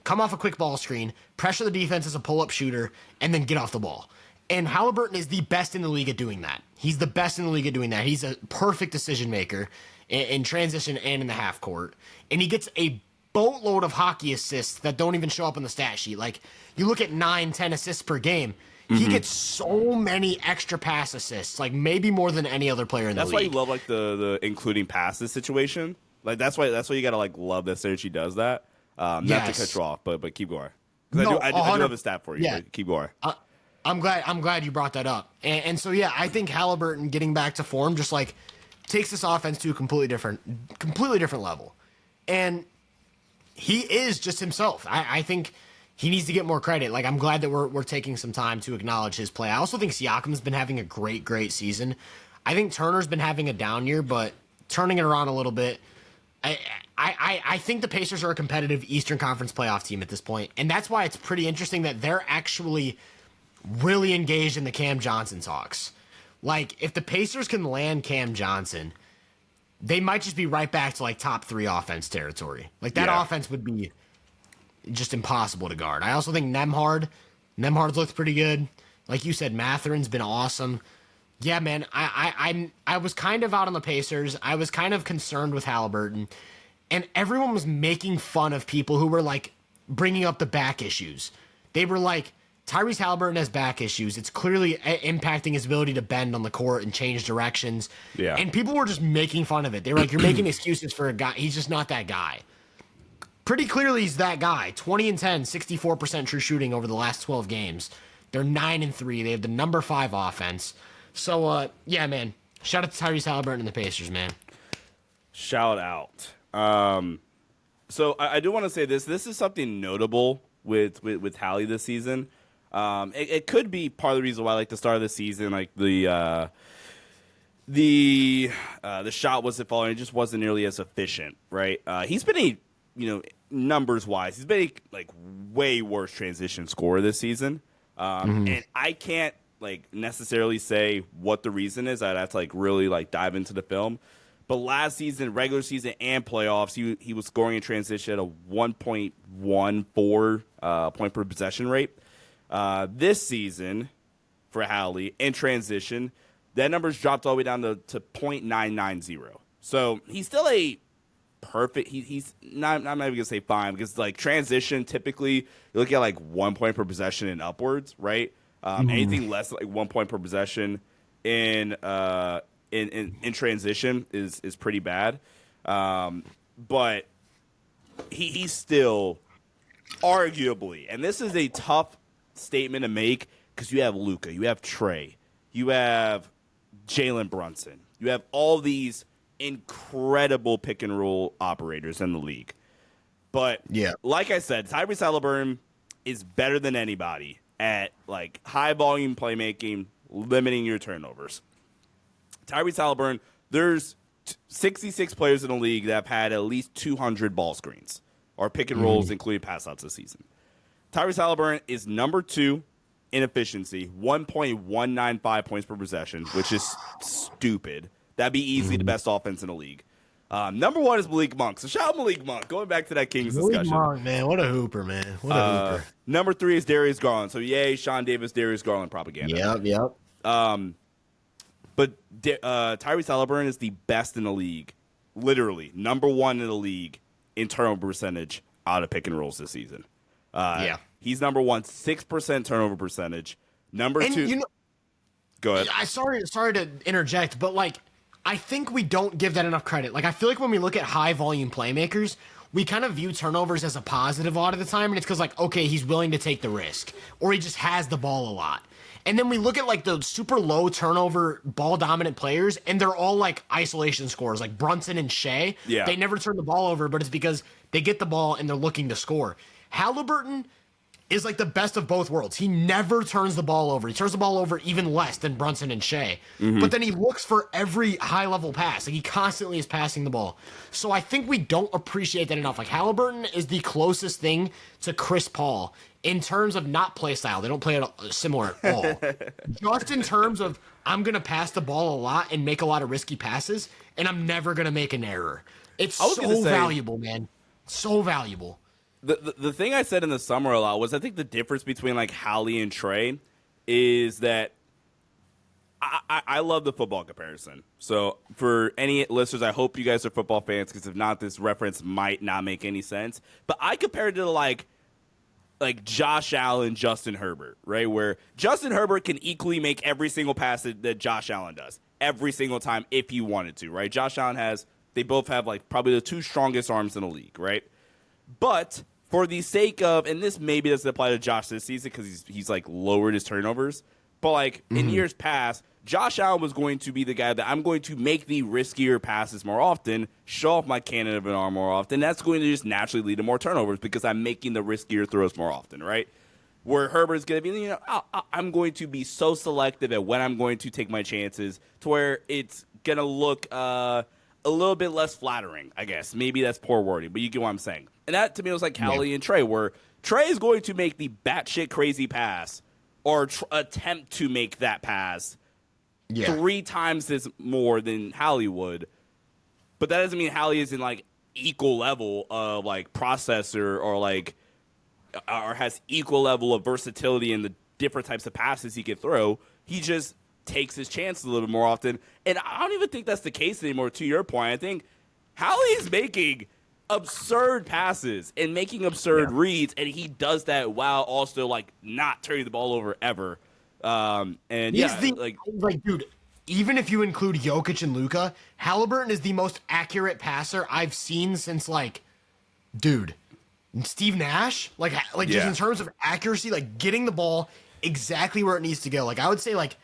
come off a quick ball screen, pressure the defense as a pull-up shooter, and then get off the ball. And Halliburton is the best in the league at doing that. He's the best in the league at doing that. He's a perfect decision maker in transition and in the half court. And he gets a boatload of hockey assists that don't even show up on the stat sheet. You look at 9, 10 assists per game. He gets so many extra pass assists, maybe more than any other player in the league. That's why you love the including passes situation. That's why you gotta love that Sergi does that. Not to cut you off, but keep going. No, I do have a stat for you. Yeah. But keep going. I'm glad you brought that up. And so yeah, I think Halliburton getting back to form just takes this offense to a completely different level. And he is just himself. I think he needs to get more credit. I'm glad that we're taking some time to acknowledge his play. I also think Siakam's been having a great season. I think Turner's been having a down year, but turning it around a little bit. I think the Pacers are a competitive Eastern Conference playoff team at this point, and that's why it's pretty interesting that they're actually really engaged in the Cam Johnson talks. If the Pacers can land Cam Johnson, they might just be right back to top 3 offense territory. That offense would be just impossible to guard. I also think Nembhard's looked pretty good. Like you said, Mathurin's been awesome. Yeah, man, I was kind of out on the Pacers. I was kind of concerned with Halliburton, and everyone was making fun of people who were bringing up the back issues. They were Tyrese Halliburton has back issues. It's clearly impacting his ability to bend on the court and change directions. Yeah. And people were just making fun of it. They were you're making excuses for a guy. He's just not that guy. Pretty clearly he's that guy. 20 and 10, 64% true shooting over the last 12 games. They're 9-3. They have the number 5 offense. So, yeah, man. Shout out to Tyrese Halliburton and the Pacers, man. Shout out. So I do want to say this. This is something notable with Hallie this season. It could be part of the reason why, like, the start of the season, like, the shot wasn't falling. It just wasn't nearly as efficient, right? He's been numbers-wise, he's been like way worse transition scorer this season. And I can't like necessarily say what the reason is. I'd have to like really like dive into the film. But last season, regular season and playoffs, he was scoring in transition at a 1.14 point per possession rate. This season for Hallie in transition, that number's dropped all the way down to .990. So he's still a perfect. He's not. I'm not even gonna say fine because like transition, typically you look at like 1 point per possession and upwards, right? Anything less than like 1 point per possession in transition is pretty bad. But he's still arguably, and this is a tough statement to make because you have Luka, you have Trey, you have Jalen Brunson, you have all these incredible pick and roll operators in the league. But yeah, like I said, Tyrese Halliburton is better than anybody at like high volume playmaking, limiting your turnovers. Tyrese Halliburton, there's 66 players in the league that have had at least 200 ball screens or pick and rolls, including pass outs this season. Tyrese Halliburton is number 2 in efficiency, 1.195 points per possession, which is stupid. That'd be easily the best offense in the league. Number 1 is Malik Monk. So shout out Malik Monk. Going back to that Kings discussion. Monk, man. What a hooper, man. What a hooper. Number 3 is Darius Garland. So yay, Sean Davis, Darius Garland propaganda. Yep. But Tyrese Halliburton is the best in the league. Literally, number 1 in the league in turnover percentage out of pick and rolls this season. He's number 1, 6% turnover percentage. Number 2. Go ahead. Sorry to interject, but like, I think we don't give that enough credit. Like, I feel like when we look at high volume playmakers, we kind of view turnovers as a positive a lot of the time, and it's because like, okay, he's willing to take the risk, or he just has the ball a lot. And then we look at like the super low turnover ball dominant players, and they're all like isolation scorers, like Brunson and Shea. Yeah. They never turn the ball over, but it's because they get the ball and they're looking to score. Halliburton is like the best of both worlds. He never turns the ball over. He turns the ball over even less than Brunson and Shea. But then he looks for every high-level pass. Like, he constantly is passing the ball. So I think we don't appreciate that enough. Like, Halliburton is the closest thing to Chris Paul in terms of not play style. They don't play it similar at all. Just in terms of, I'm going to pass the ball a lot and make a lot of risky passes, and I'm never going to make an error. It's so valuable, man. So valuable. The thing I said in the summer a lot was I think the difference between like Hallie and Trey is that I love the football comparison. So for any listeners, I hope you guys are football fans because if not, this reference might not make any sense. But I compared it to like Josh Allen, Justin Herbert, right? Where Justin Herbert can equally make every single pass that Josh Allen does every single time if he wanted to, right? Josh Allen they both have like probably the 2 strongest arms in the league, right? But for the sake of, and this maybe doesn't apply to Josh this season because he's like lowered his turnovers, but like in years past, Josh Allen was going to be the guy that I'm going to make the riskier passes more often, show off my cannon of an arm more often. That's going to just naturally lead to more turnovers because I'm making the riskier throws more often, right? Where Herbert's going to be, I'm going to be so selective at when I'm going to take my chances to where it's going to look a little bit less flattering, I guess. Maybe that's poor wording, but you get what I'm saying. And that, to me, was like Hallie and Trey, where Trey is going to make the batshit crazy pass or attempt to make that pass 3 times as more than Hallie would. But that doesn't mean Hallie is in, like, equal level of, like, processor or, like, or has equal level of versatility in the different types of passes he can throw. He just takes his chances a little bit more often. And I don't even think that's the case anymore, to your point. I think Hallie is making absurd passes and making absurd reads, and he does that while also like not turning the ball over ever. And dude, even if you include Jokic and Luka, Halliburton is the most accurate passer I've seen since Steve Nash. Just in terms of accuracy, like getting the ball exactly where it needs to go. Like, I would say, like,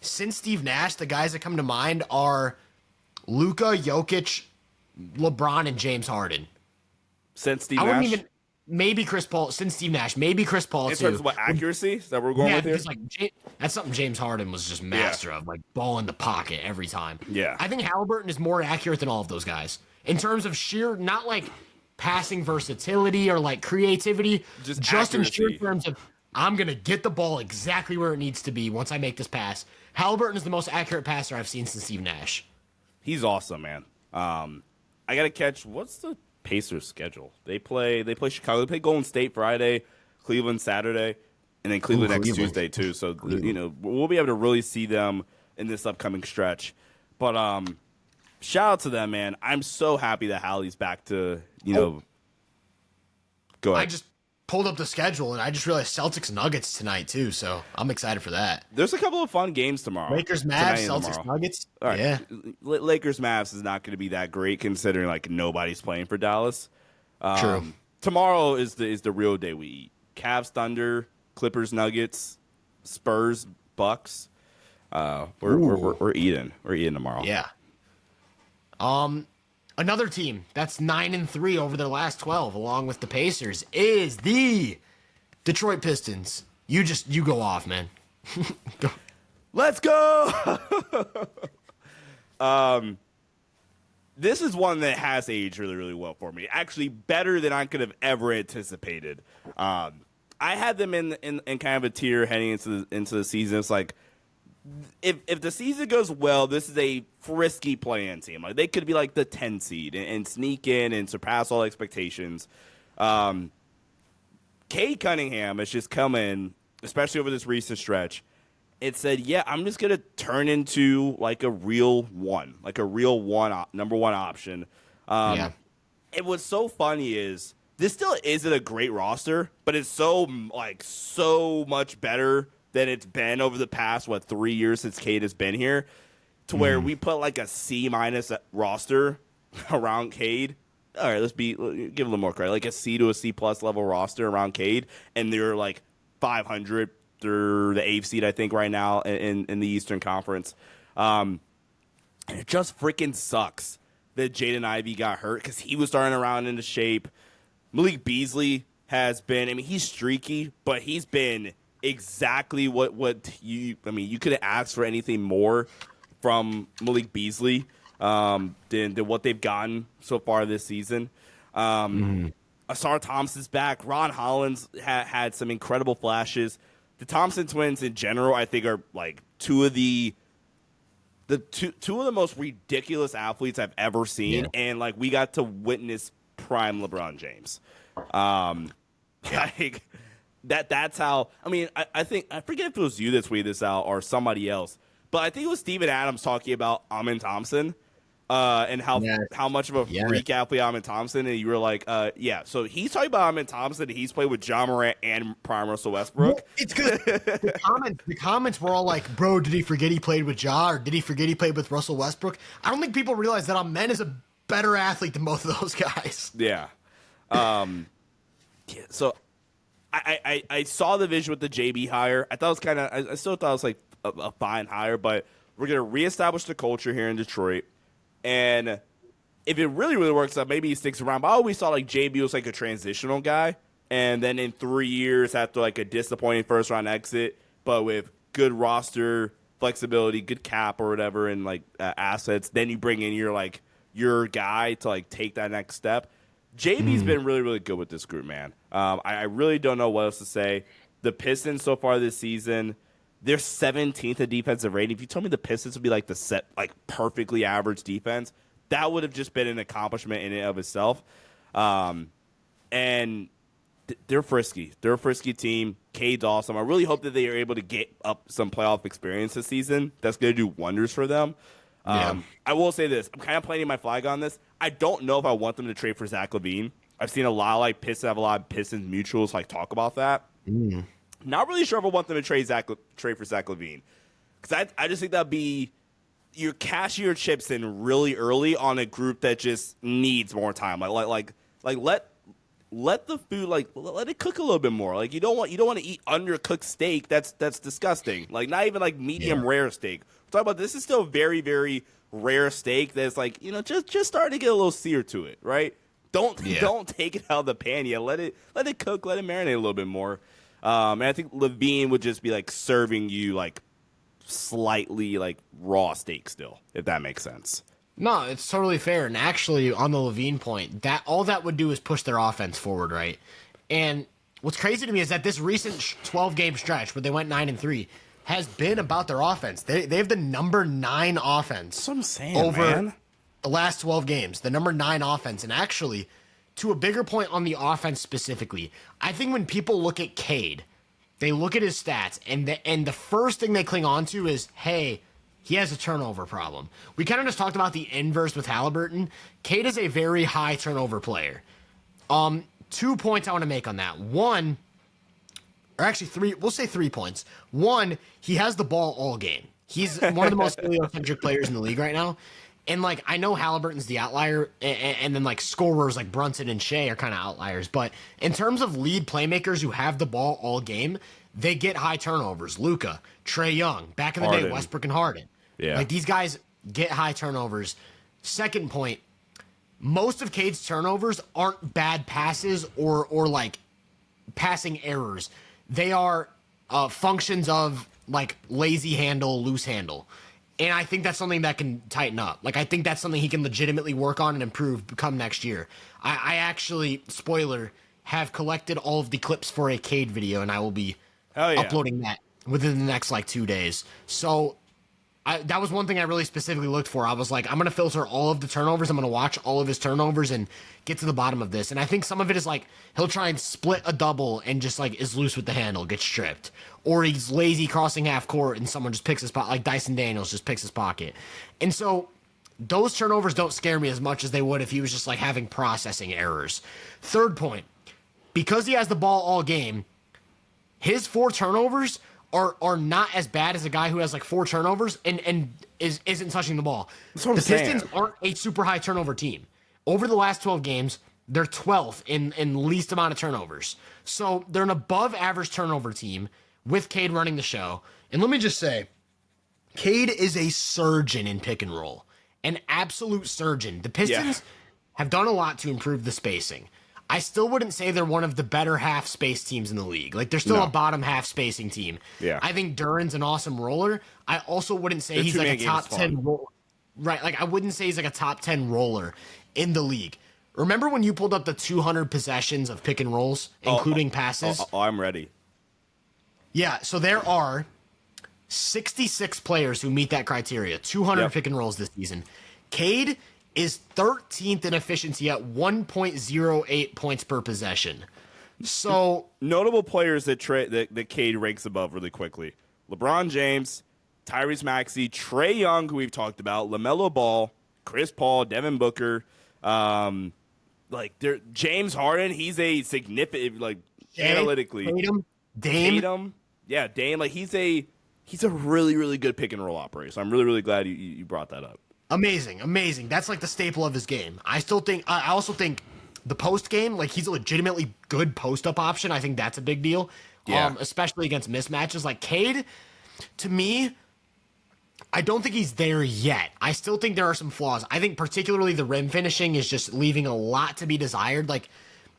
since Steve Nash, the guys that come to mind are Luka, Jokic, LeBron, and James Harden. Since Steve I wouldn't Nash? even maybe Chris Paul since Steve Nash, maybe Chris Paul In too. terms of what accuracy? Is that what we're going Yeah, with here? because like that's something James Harden was just master of, like ball in the pocket every time. Yeah. I think Halliburton is more accurate than all of those guys in terms of sheer, not like passing versatility or like creativity, just in sheer accuracy. terms of I'm gonna get the ball exactly where it needs to be once I make this pass. Halliburton is the most accurate passer I've seen since Steve Nash. He's awesome, man. I gotta catch. What's the Pacers' schedule? They play Chicago. They play Golden State Friday, Cleveland Saturday, and then Cleveland next Cleveland. Tuesday too. So we'll be able to really see them in this upcoming stretch. But shout out to them, man. I'm so happy that Hallie's back to Go ahead. I just pulled up the schedule and I just realized Celtics Nuggets tonight too, so I'm excited for that. There's a couple of fun games tomorrow. Lakers Tonight Mavs, and Celtics tomorrow. Nuggets. All right. Yeah. Lakers Mavs is not going to be that great considering like nobody's playing for Dallas. True. Tomorrow is the real day we eat. Cavs Thunder, Clippers Nuggets, Spurs Bucks. We're eating. We're eating tomorrow. Yeah. Another team that's 9-3 over their last 12, along with the Pacers, is the Detroit Pistons. You go off, man. Go. Let's go. This is one that has aged really, really well for me. Actually, better than I could have ever anticipated. I had them in kind of a tier heading into the season. It's like if the season goes well, this is a frisky play-in team. Like they could be like the 10 seed and sneak in and surpass all expectations. Cade Cunningham has just come in, especially over this recent stretch. It said, yeah, I'm just going to turn into like a real one, number one option. Yeah. And what's so funny is this still isn't a great roster, but it's so much better than it's been over the past, 3 years since Cade has been here, to where we put like a C- roster around Cade. All right, give a little more credit, like a C to a C+ level roster around Cade, and they're like 500. They're the 8th seed, I think, right now in the Eastern Conference. And it just freaking sucks that Jaden Ivey got hurt because he was starting around into shape. Malik Beasley has been, he's streaky, but he's been exactly what you could have asked for anything more from Malik Beasley than what they've gotten so far this season. Asar Thompson's back. Ron Hollins had some incredible flashes. The Thompson twins in general, I think, are like two of the most ridiculous athletes I've ever seen, and like we got to witness prime LeBron James. Like that's how. I think I forget if it was you that tweeted this out or somebody else, but I think it was Steven Adams talking about Amin Thompson. And how much of a freak athlete Amin Thompson, and you were like, yeah. So he's talking about Amin Thompson. He's played with John Morant and prime Russell Westbrook. Well, it's good. The comments were all like, "Bro, did he forget he played with Ja, or did he forget he played with Russell Westbrook?" I don't think people realize that Amin is a better athlete than both of those guys. Yeah. So I saw the vision with the JB hire. I thought it was kind of. I still thought it was like a fine hire, but we're gonna reestablish the culture here in Detroit. And if it really, really works out, maybe he sticks around. But I always thought like JB was like a transitional guy. And then in 3 years, after like a disappointing first round exit, but with good roster flexibility, good cap or whatever, and like assets, then you bring in your guy to like take that next step. JB's been really, really good with this group, man. I really don't know what else to say. The Pistons so far this season, they're 17th in defensive rating. If you told me the Pistons would be like perfectly average defense, that would have just been an accomplishment in and of itself. And they're frisky. They're a frisky team. Cade's awesome. I really hope that they are able to get up some playoff experience this season. That's going to do wonders for them. I will say this. I'm kind of planting my flag on this. I don't know if I want them to trade for Zach LaVine. I've seen a lot of Pistons have a lot of Pistons mutuals talk about that. Not really sure if I want them to trade for Zach LaVine, because I just think that'd be you're cashing your chips in really early on a group that just needs more time. Let let the food let it cook a little bit more. Like you don't want to eat undercooked steak. That's disgusting. Like not even like medium rare steak. We're talking about this is still very, very rare steak that's like, just starting to get a little sear to it, right? Don't take it out of the pan yet. Let it cook, let it marinate a little bit more. And I think Levine would just be like serving you like slightly like raw steak still, if that makes sense. No, it's totally fair. And actually, on the Levine point, that all that would do is push their offense forward, right? And what's crazy to me is that this recent 12-game stretch where they went 9-3 has been about their offense. They have the number 9 offense. That's what I'm saying, over man. The last 12 games, the number 9 offense. And actually, to a bigger point on the offense specifically, I think when people look at Cade, they look at his stats, and the first thing they cling on to is, hey, he has a turnover problem. We kind of just talked about the inverse with Halliburton. Cade is a very high turnover player. 2 points I want to make on that. One, or actually 3, we'll say 3 points. One, he has the ball all game. He's one of the most heliocentric players in the league right now. And, like, I know Halliburton's the outlier, and then, like, scorers like Brunson and Shea are kind of outliers. But in terms of lead playmakers who have the ball all game, they get high turnovers. Luka, Trae Young, back in the day, Westbrook and Harden. Yeah. Like, these guys get high turnovers. Second point, most of Cade's turnovers aren't bad passes or like, passing errors. They are functions of, like, lazy handle, loose handle. And I think that's something that can tighten up. Like, I think that's something he can legitimately work on and improve come next year. I actually, spoiler, have collected all of the clips for a Cade video, and I will be uploading that within the next, like, 2 days. So that was one thing I really specifically looked for. I was like, I'm going to filter all of the turnovers. I'm going to watch all of his turnovers and get to the bottom of this. And I think some of it is like he'll try and split a double and just like is loose with the handle, gets stripped. Or he's lazy crossing half court and someone just picks his pocket, like Dyson Daniels just picks his pocket. And so those turnovers don't scare me as much as they would if he was just like having processing errors. Third point, because he has the ball all game, his 4 turnovers are not as bad as a guy who has like 4 turnovers and isn't touching the ball. The Pistons aren't a super high turnover team. Over the last 12 games, they're 12th in least amount of turnovers. So they're an above average turnover team with Cade running the show. And let me just say, Cade is a surgeon in pick and roll, an absolute surgeon. The Pistons have done a lot to improve the spacing. I still wouldn't say they're one of the better half space teams in the league. Like, they're still a bottom half spacing team. Yeah. I think Duran's an awesome roller. I also wouldn't say he's like a top 10 roller. Right. Like, I wouldn't say he's like a top 10 roller in the league. Remember when you pulled up the 200 possessions of pick and rolls, including passes? I'm ready. Yeah. So there are 66 players who meet that criteria, 200 pick and rolls this season. Cade is 13th in efficiency at 1.08 points per possession. So notable players that Cade ranks above really quickly: LeBron James, Tyrese Maxey, Trae Young, who we've talked about, LaMelo Ball, Chris Paul, Devin Booker, James Harden. He's a significant, like, analytically. Tatum. Yeah, Dame. Like, he's a really, really good pick and roll operator. So I'm really, really glad you brought that up. Amazing. That's like the staple of his game. I also think the post game, like, he's a legitimately good post up option. I think that's a big deal. Yeah. Especially against mismatches. Like, Cade, to me, I don't think he's there yet. I still think there are some flaws. I think particularly the rim finishing is just leaving a lot to be desired. Like,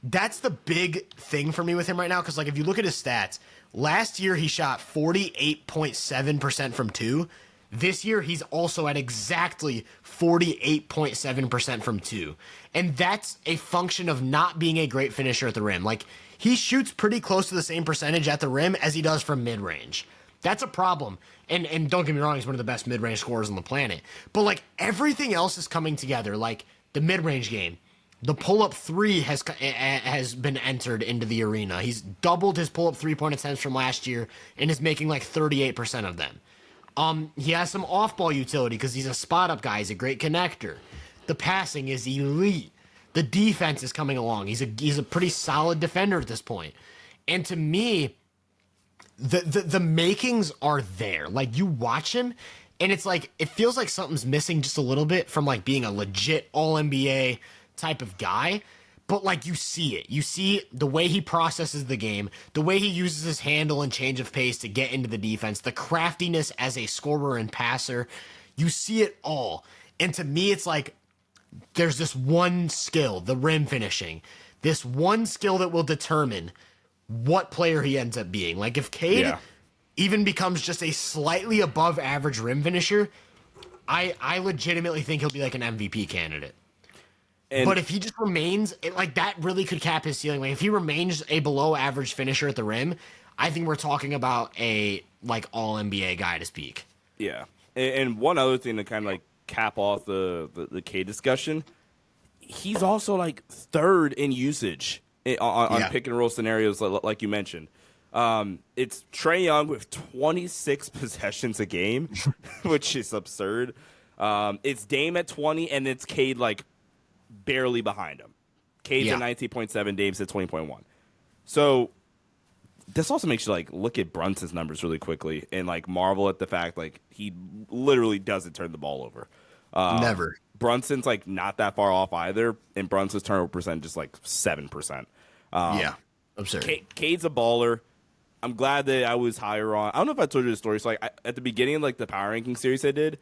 that's the big thing for me with him right now. Because, like, if you look at his stats, last year he shot 48.7% from 2. This year, he's also at exactly 48.7% from 2. And that's a function of not being a great finisher at the rim. Like, he shoots pretty close to the same percentage at the rim as he does from mid-range. That's a problem. And don't get me wrong, he's one of the best mid-range scorers on the planet. But, like, everything else is coming together. Like, the mid-range game. The pull-up 3 has been entered into the arena. He's doubled his pull-up 3-point attempts from last year and is making, like, 38% of them. He has some off-ball utility because he's a spot-up guy. He's a great connector. The passing is elite. The defense is coming along. He's a pretty solid defender at this point. And to me, the makings are there. Like, you watch him, and it's like, it feels like something's missing just a little bit from, like, being a legit All-NBA type of guy. But like you see the way he processes the game, the way he uses his handle and change of pace to get into the defense, the craftiness as a scorer and passer. You see it all. And to me, it's like there's this one skill, the rim finishing, this one skill that will determine what player he ends up being. Like if Cade even becomes just a slightly above average rim finisher, I legitimately think he'll be like an MVP candidate. But if he just remains, like that really could cap his ceiling. Like if he remains a below average finisher at the rim, I think we're talking about a like all NBA guy to speak. Yeah. And one other thing to kind of like cap off the K discussion, he's also like third in usage on pick and roll scenarios like you mentioned. It's Trae Young with 26 possessions a game, which is absurd. It's Dame at 20, and it's Cade like barely behind him. Cade's at 19.7, Dame's at 20.1. So this also makes you like look at Brunson's numbers really quickly and like marvel at the fact like he literally doesn't turn the ball over. Never. Brunson's like not that far off either, and Brunson's turnover percent just like 7%. Absurd. Cade's a baller. I'm glad that I was higher on. I don't know if I told you the story. So like at the beginning of like the power ranking series I did,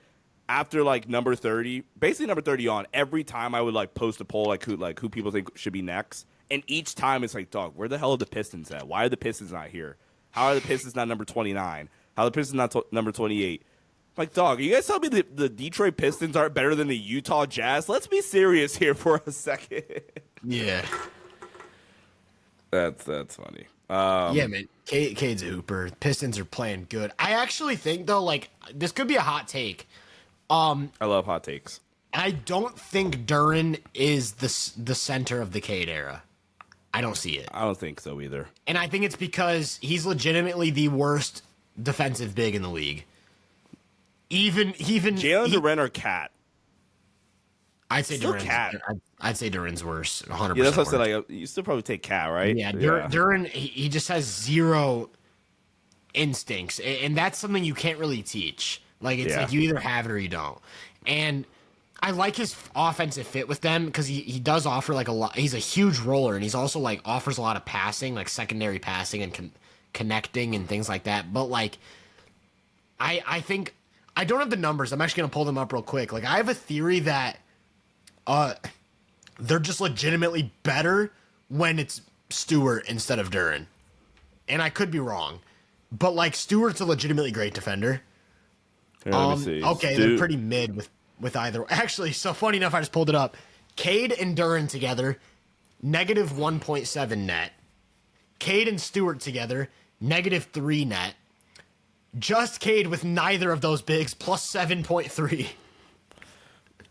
after like number 30, basically number 30 on, every time I would like post a poll like who people think should be next. And each time it's like, dog, where the hell are the Pistons at? Why are the Pistons not here? How are the Pistons not number 29? How are the Pistons not number 28? Like, dog, you guys tell me the Detroit Pistons aren't better than the Utah Jazz? Let's be serious here for a second. Yeah. That's funny. Yeah, man. Cade's a hooper. Pistons are playing good. I actually think, though, like, this could be a hot take. I love hot takes. I don't think Duren is the center of the Cade era. I don't see it. I don't think so either. And I think it's because he's legitimately the worst defensive big in the league. Even Jalen Duren or Cat? I'd say Still Duren's. Cat. I'd say Duren's worse. 100%. Yeah, that's what I said. Like, you still probably take Cat, right? Yeah, Duren. He just has zero instincts, and that's something you can't really teach. Like it's like you either have it or you don't. And I like his offensive fit with them because he does offer like a lot. He's a huge roller, and he's also like offers a lot of passing, like secondary passing and connecting and things like that. But like, I think I don't have the numbers. I'm actually gonna pull them up real quick. Like I have a theory that they're just legitimately better when it's Stewart instead of Duren, and I could be wrong. But like Stewart's a legitimately great defender. Here, let me see. Okay, they're pretty mid with either. Actually, so funny enough, I just pulled it up. Cade and Duren together, negative 1.7 net. Cade and Stewart together, negative 3 net. Just Cade with neither of those bigs, plus 7.3.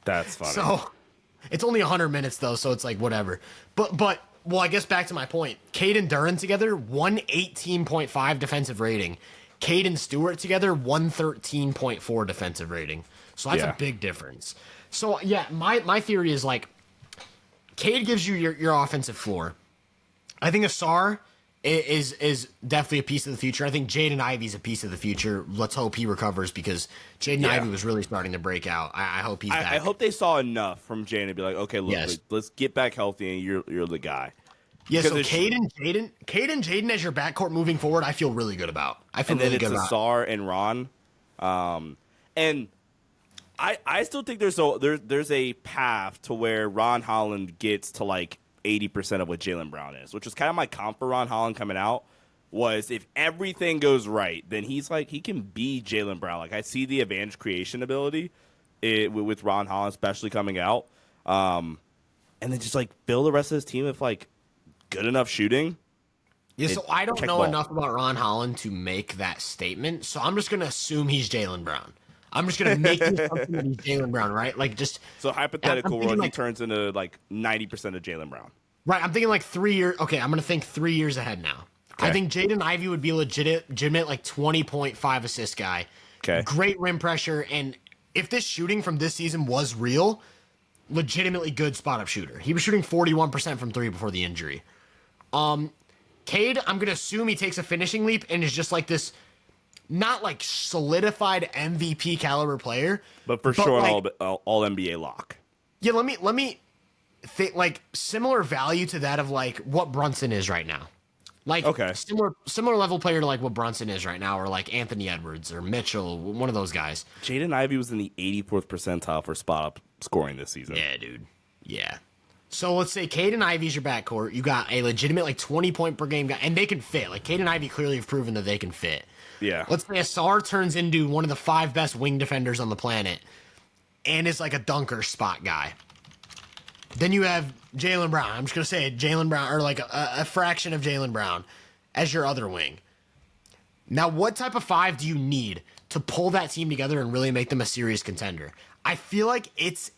That's funny. So it's only 100 minutes though, so it's like whatever. But well, I guess back to my point. Cade and Duren together, 118.5 defensive rating. Cade and Stewart together, 113.4 defensive rating. So that's a big difference. So yeah, my theory is like Cade gives you your offensive floor. I think Sarr is definitely a piece of the future. I think Jaden Ivey's a piece of the future. Let's hope he recovers because Jaden Ivey was really starting to break out. I hope he's back. I hope they saw enough from Jaden to be like, okay, look, let's get back healthy and you're the guy. Yeah, so Cade and Jaden as your backcourt moving forward, I feel really good about. I feel really good about. Sarr and Ron, and I still think there's a path to where Ron Holland gets to like 80% of what Jaylen Brown is, which was kind of my comp for Ron Holland coming out. Was if everything goes right, then he's like he can be Jaylen Brown. Like I see the advantage creation ability with Ron Holland, especially coming out, and then just like fill the rest of his team with like good enough shooting. Yeah, so I don't know enough about Ron Holland to make that statement, so I'm just going to assume he's Jaylen Brown. I'm just going to make the assumption that he's Jaylen Brown, right? Like just so hypothetical world, he turns into like 90% of Jaylen Brown. Right, I'm thinking like 3 years. Okay, I'm going to think 3 years ahead now. Okay. I think Jaden Ivey would be a legitimate like 20.5 assist guy. Okay. Great rim pressure, and if this shooting from this season was real, legitimately good spot-up shooter. He was shooting 41% from three before the injury. Cade, I'm going to assume he takes a finishing leap and is just like this, not like solidified MVP caliber player. But for sure like, an all NBA lock. Yeah, let me like similar value to that of like what Brunson is right now. Like similar level player to like what Brunson is right now, or like Anthony Edwards or Mitchell, one of those guys. Jaden Ivey was in the 84th percentile for spot up scoring this season. Yeah, dude. Yeah. So let's say Cade and Ivey's your backcourt. You got a legitimate like 20 point per game guy, and they can fit. Like Cade and Ivey clearly have proven that they can fit. Yeah. Let's say Sarr turns into one of the 5 best wing defenders on the planet, and is like a dunker spot guy. Then you have Jaylen Brown. I'm just gonna say Jaylen Brown, or like a fraction of Jaylen Brown, as your other wing. Now, what type of 5 do you need to pull that team together and really make them a serious contender? I feel like it's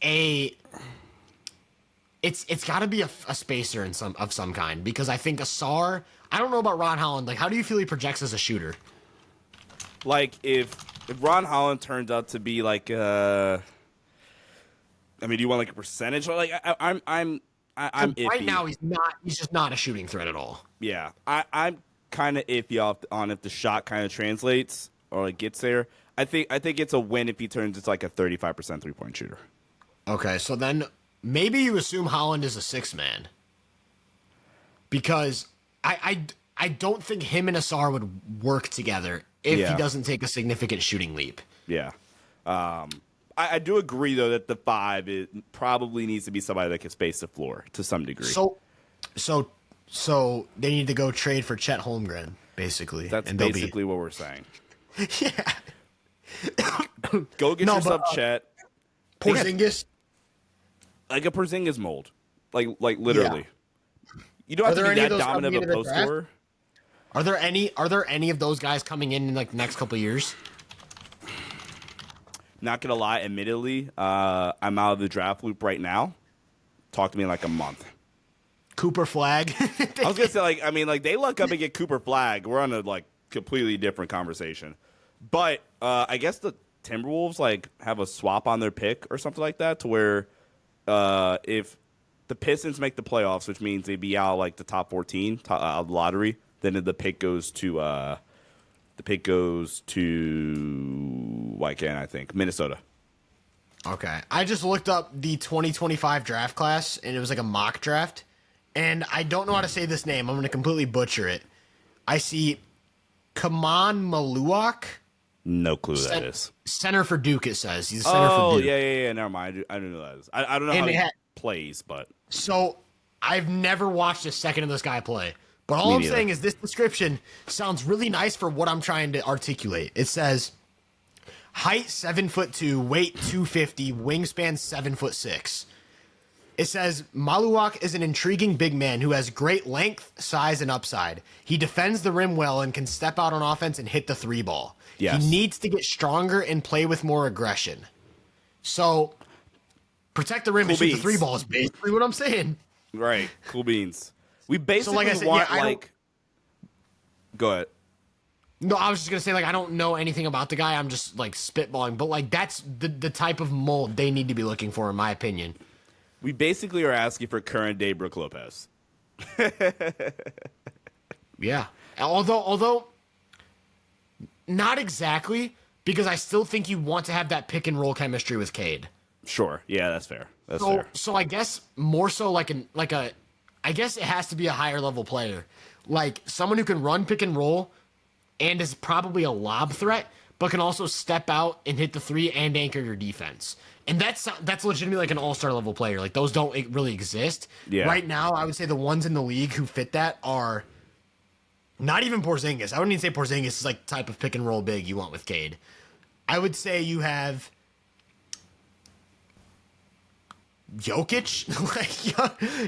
got to be a spacer of some kind, because I think Sarr. I don't know about Ron Holland. Like, how do you feel he projects as a shooter? Like if Ron Holland turns out to be like I mean, do you want like a percentage? Like I'm iffy. Right now he's not. He's just not a shooting threat at all. Yeah, I'm kind of iffy on if the shot kind of translates or like gets there. I think it's a win if he turns into like a 35% 3-point shooter. Okay, so then maybe you assume Holland is a 6-man, because I don't think him and Sarr would work together if he doesn't take a significant shooting leap. Yeah. I do agree, though, that the 5 probably needs to be somebody that can space the floor to some degree. So they need to go trade for Chet Holmgren, basically. That's basically what we're saying. Yeah. Go get yourself Chet. Porzingis? Like a Porzingis mold. Like literally. Yeah. You don't have to be that dominant of a post scorer. Are there any of those guys coming in like the next couple of years? Not gonna lie, admittedly, I'm out of the draft loop right now. Talk to me in like a month. Cooper Flag. I was gonna say, they luck up and get Cooper Flag. We're on a like completely different conversation. But I guess the Timberwolves like have a swap on their pick or something like that, to where if the Pistons make the playoffs, which means they'd be out like the top 14 out of the lottery, then the pick goes to why can't I think Minnesota. Okay. I just looked up the 2025 draft class, and it was like a mock draft. And I don't know how to say this name. I'm going to completely butcher it. I see Kaman Maluak. No clue who that is. Center for Duke, it says. He's a center for Duke. Yeah. Never mind. I don't know who that is. I don't know how he plays, but. So I've never watched a second of this guy play. But all I'm saying is this description sounds really nice for what I'm trying to articulate. It says height 7'2", weight 250, wingspan 7'6". It says Maluak is an intriguing big man who has great length, size, and upside. He defends the rim well and can step out on offense and hit the 3 ball. Yes. He needs to get stronger and play with more aggression. So protect the rim and shoot the 3 ball is basically what I'm saying. Right. Cool beans. We basically Go ahead. No, I was just going to say, like, I don't know anything about the guy. I'm just, like, spitballing. But, like, that's the type of mold they need to be looking for, in my opinion. We basically are asking for current day Brook Lopez. Yeah. Although, not exactly, because I still think you want to have that pick and roll chemistry with Cade. Sure. Yeah, that's fair. That's fair. So I guess more so I guess it has to be a higher level player. Like someone who can run pick and roll and is probably a lob threat, but can also step out and hit the 3 and anchor your defense. And that's legitimately like an all-star level player. Like those don't really exist. Yeah. Right now, I would say the ones in the league who fit that are not even Porzingis. I wouldn't even say Porzingis is like the type of pick and roll big you want with Cade. I would say you have Jokic. Like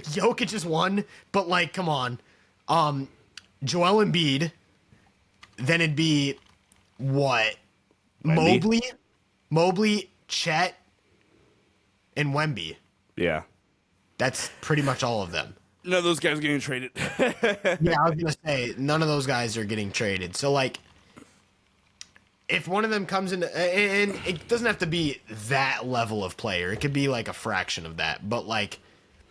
Jokic is one, but like come on. Joel Embiid. Then it'd be what? Wemby? Mobley, Chet, and Wemby. Yeah. That's pretty much all of them. None of those guys are getting traded. Yeah, I was going to say, none of those guys are getting traded. So, like, if one of them comes in, and it doesn't have to be that level of player. It could be, like, a fraction of that. But, like,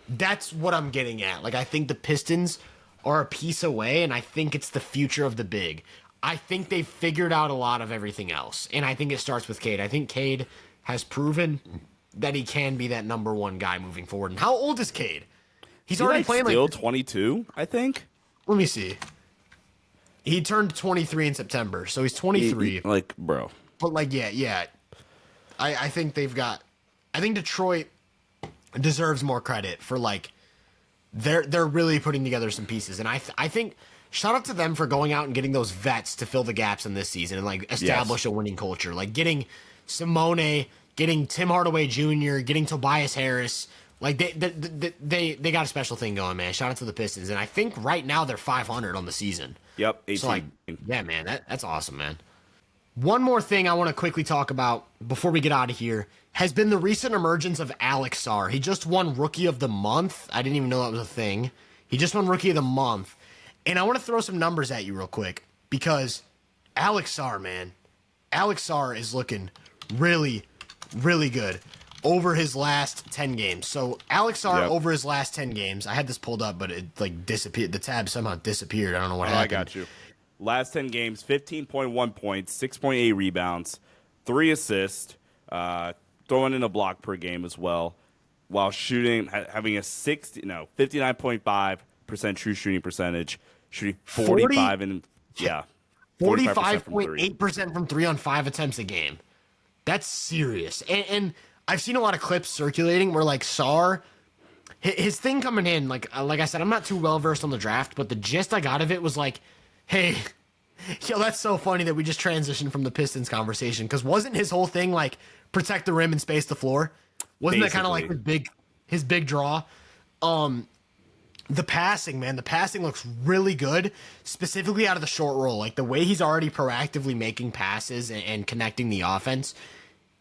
that's what I'm getting at. Like, I think the Pistons are a piece away, and I think it's the future of the big. I think they've figured out a lot of everything else, and I think it starts with Cade. I think Cade has proven that he can be that number one guy moving forward. And how old is Cade? He's He already like playing still 22, I think. Let me see. He turned 23 in September, so he's 23. Like, bro. But like, yeah. I think I think Detroit deserves more credit for like they're really putting together some pieces, and I think shout out to them for going out and getting those vets to fill the gaps in this season and like establish a winning culture, like getting Simone, getting Tim Hardaway Jr., getting Tobias Harris. Like they got a special thing going, man. Shout out to the Pistons, and I think right now they're 500 on the season. Yep, 18. So like, yeah, man, that's awesome, man. One more thing I want to quickly talk about before we get out of here has been the recent emergence of Alex Sarr. He just won Rookie of the Month. I didn't even know that was a thing. He just won Rookie of the Month. And I want to throw some numbers at you real quick because Alex Sarr, man, Alex Sarr is looking really, really good over his last 10 games. So Alex Sarr over his last 10 games, I had this pulled up, but it like disappeared. The tab somehow disappeared. I don't know what happened. I got you. Last 10 games, 15.1 points, 6.8 rebounds, 3 assists, throwing in a block per game as well, while shooting, having a 59.5% true shooting percentage, shooting 45.8% from 3 on 5 attempts a game. That's serious. And I've seen a lot of clips circulating where like Sarr, his thing coming in, like I said, I'm not too well versed on the draft, but the gist I got of it was like, hey, yo, that's so funny that we just transitioned from the Pistons conversation, because wasn't his whole thing like protect the rim and space the floor? Wasn't that kind of like his big draw? The passing, man, the passing looks really good, specifically out of the short roll. Like the way he's already proactively making passes and connecting the offense.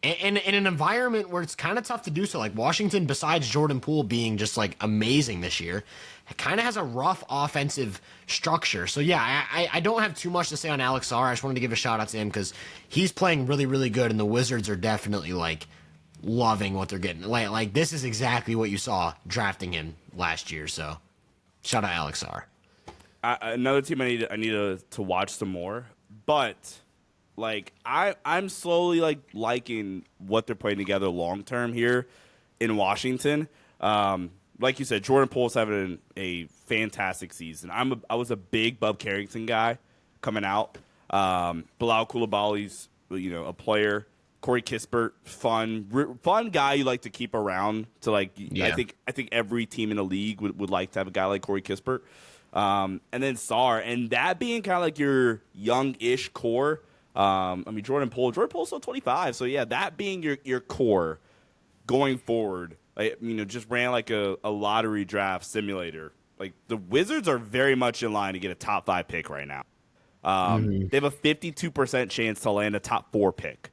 And in an environment where it's kind of tough to do so, like Washington, besides Jordan Poole being just like amazing this year, it kind of has a rough offensive structure. So yeah, I don't have too much to say on Alex Sarr. I just wanted to give a shout out to him because he's playing really, really good, and the Wizards are definitely like loving what they're getting. Like this is exactly what you saw drafting him last year. So shout out Alex Sarr. Another team I need to watch some more, but like I'm slowly like liking what they're putting together long term here in Washington. Like you said, Jordan Poole's having a fantastic season. I was a big Bub Carrington guy coming out. Bilal Coulibaly's a player. Corey Kispert, fun guy you like to keep around. To like, yeah. I think every team in the league would like to have a guy like Corey Kispert. And then Sarr, and that being kind of like your young-ish core. Jordan Poole's still 25, so yeah, that being your core going forward. Like, just ran like a lottery draft simulator. Like the Wizards are very much in line to get a top 5 pick right now. They have a 52% chance to land a top 4 pick.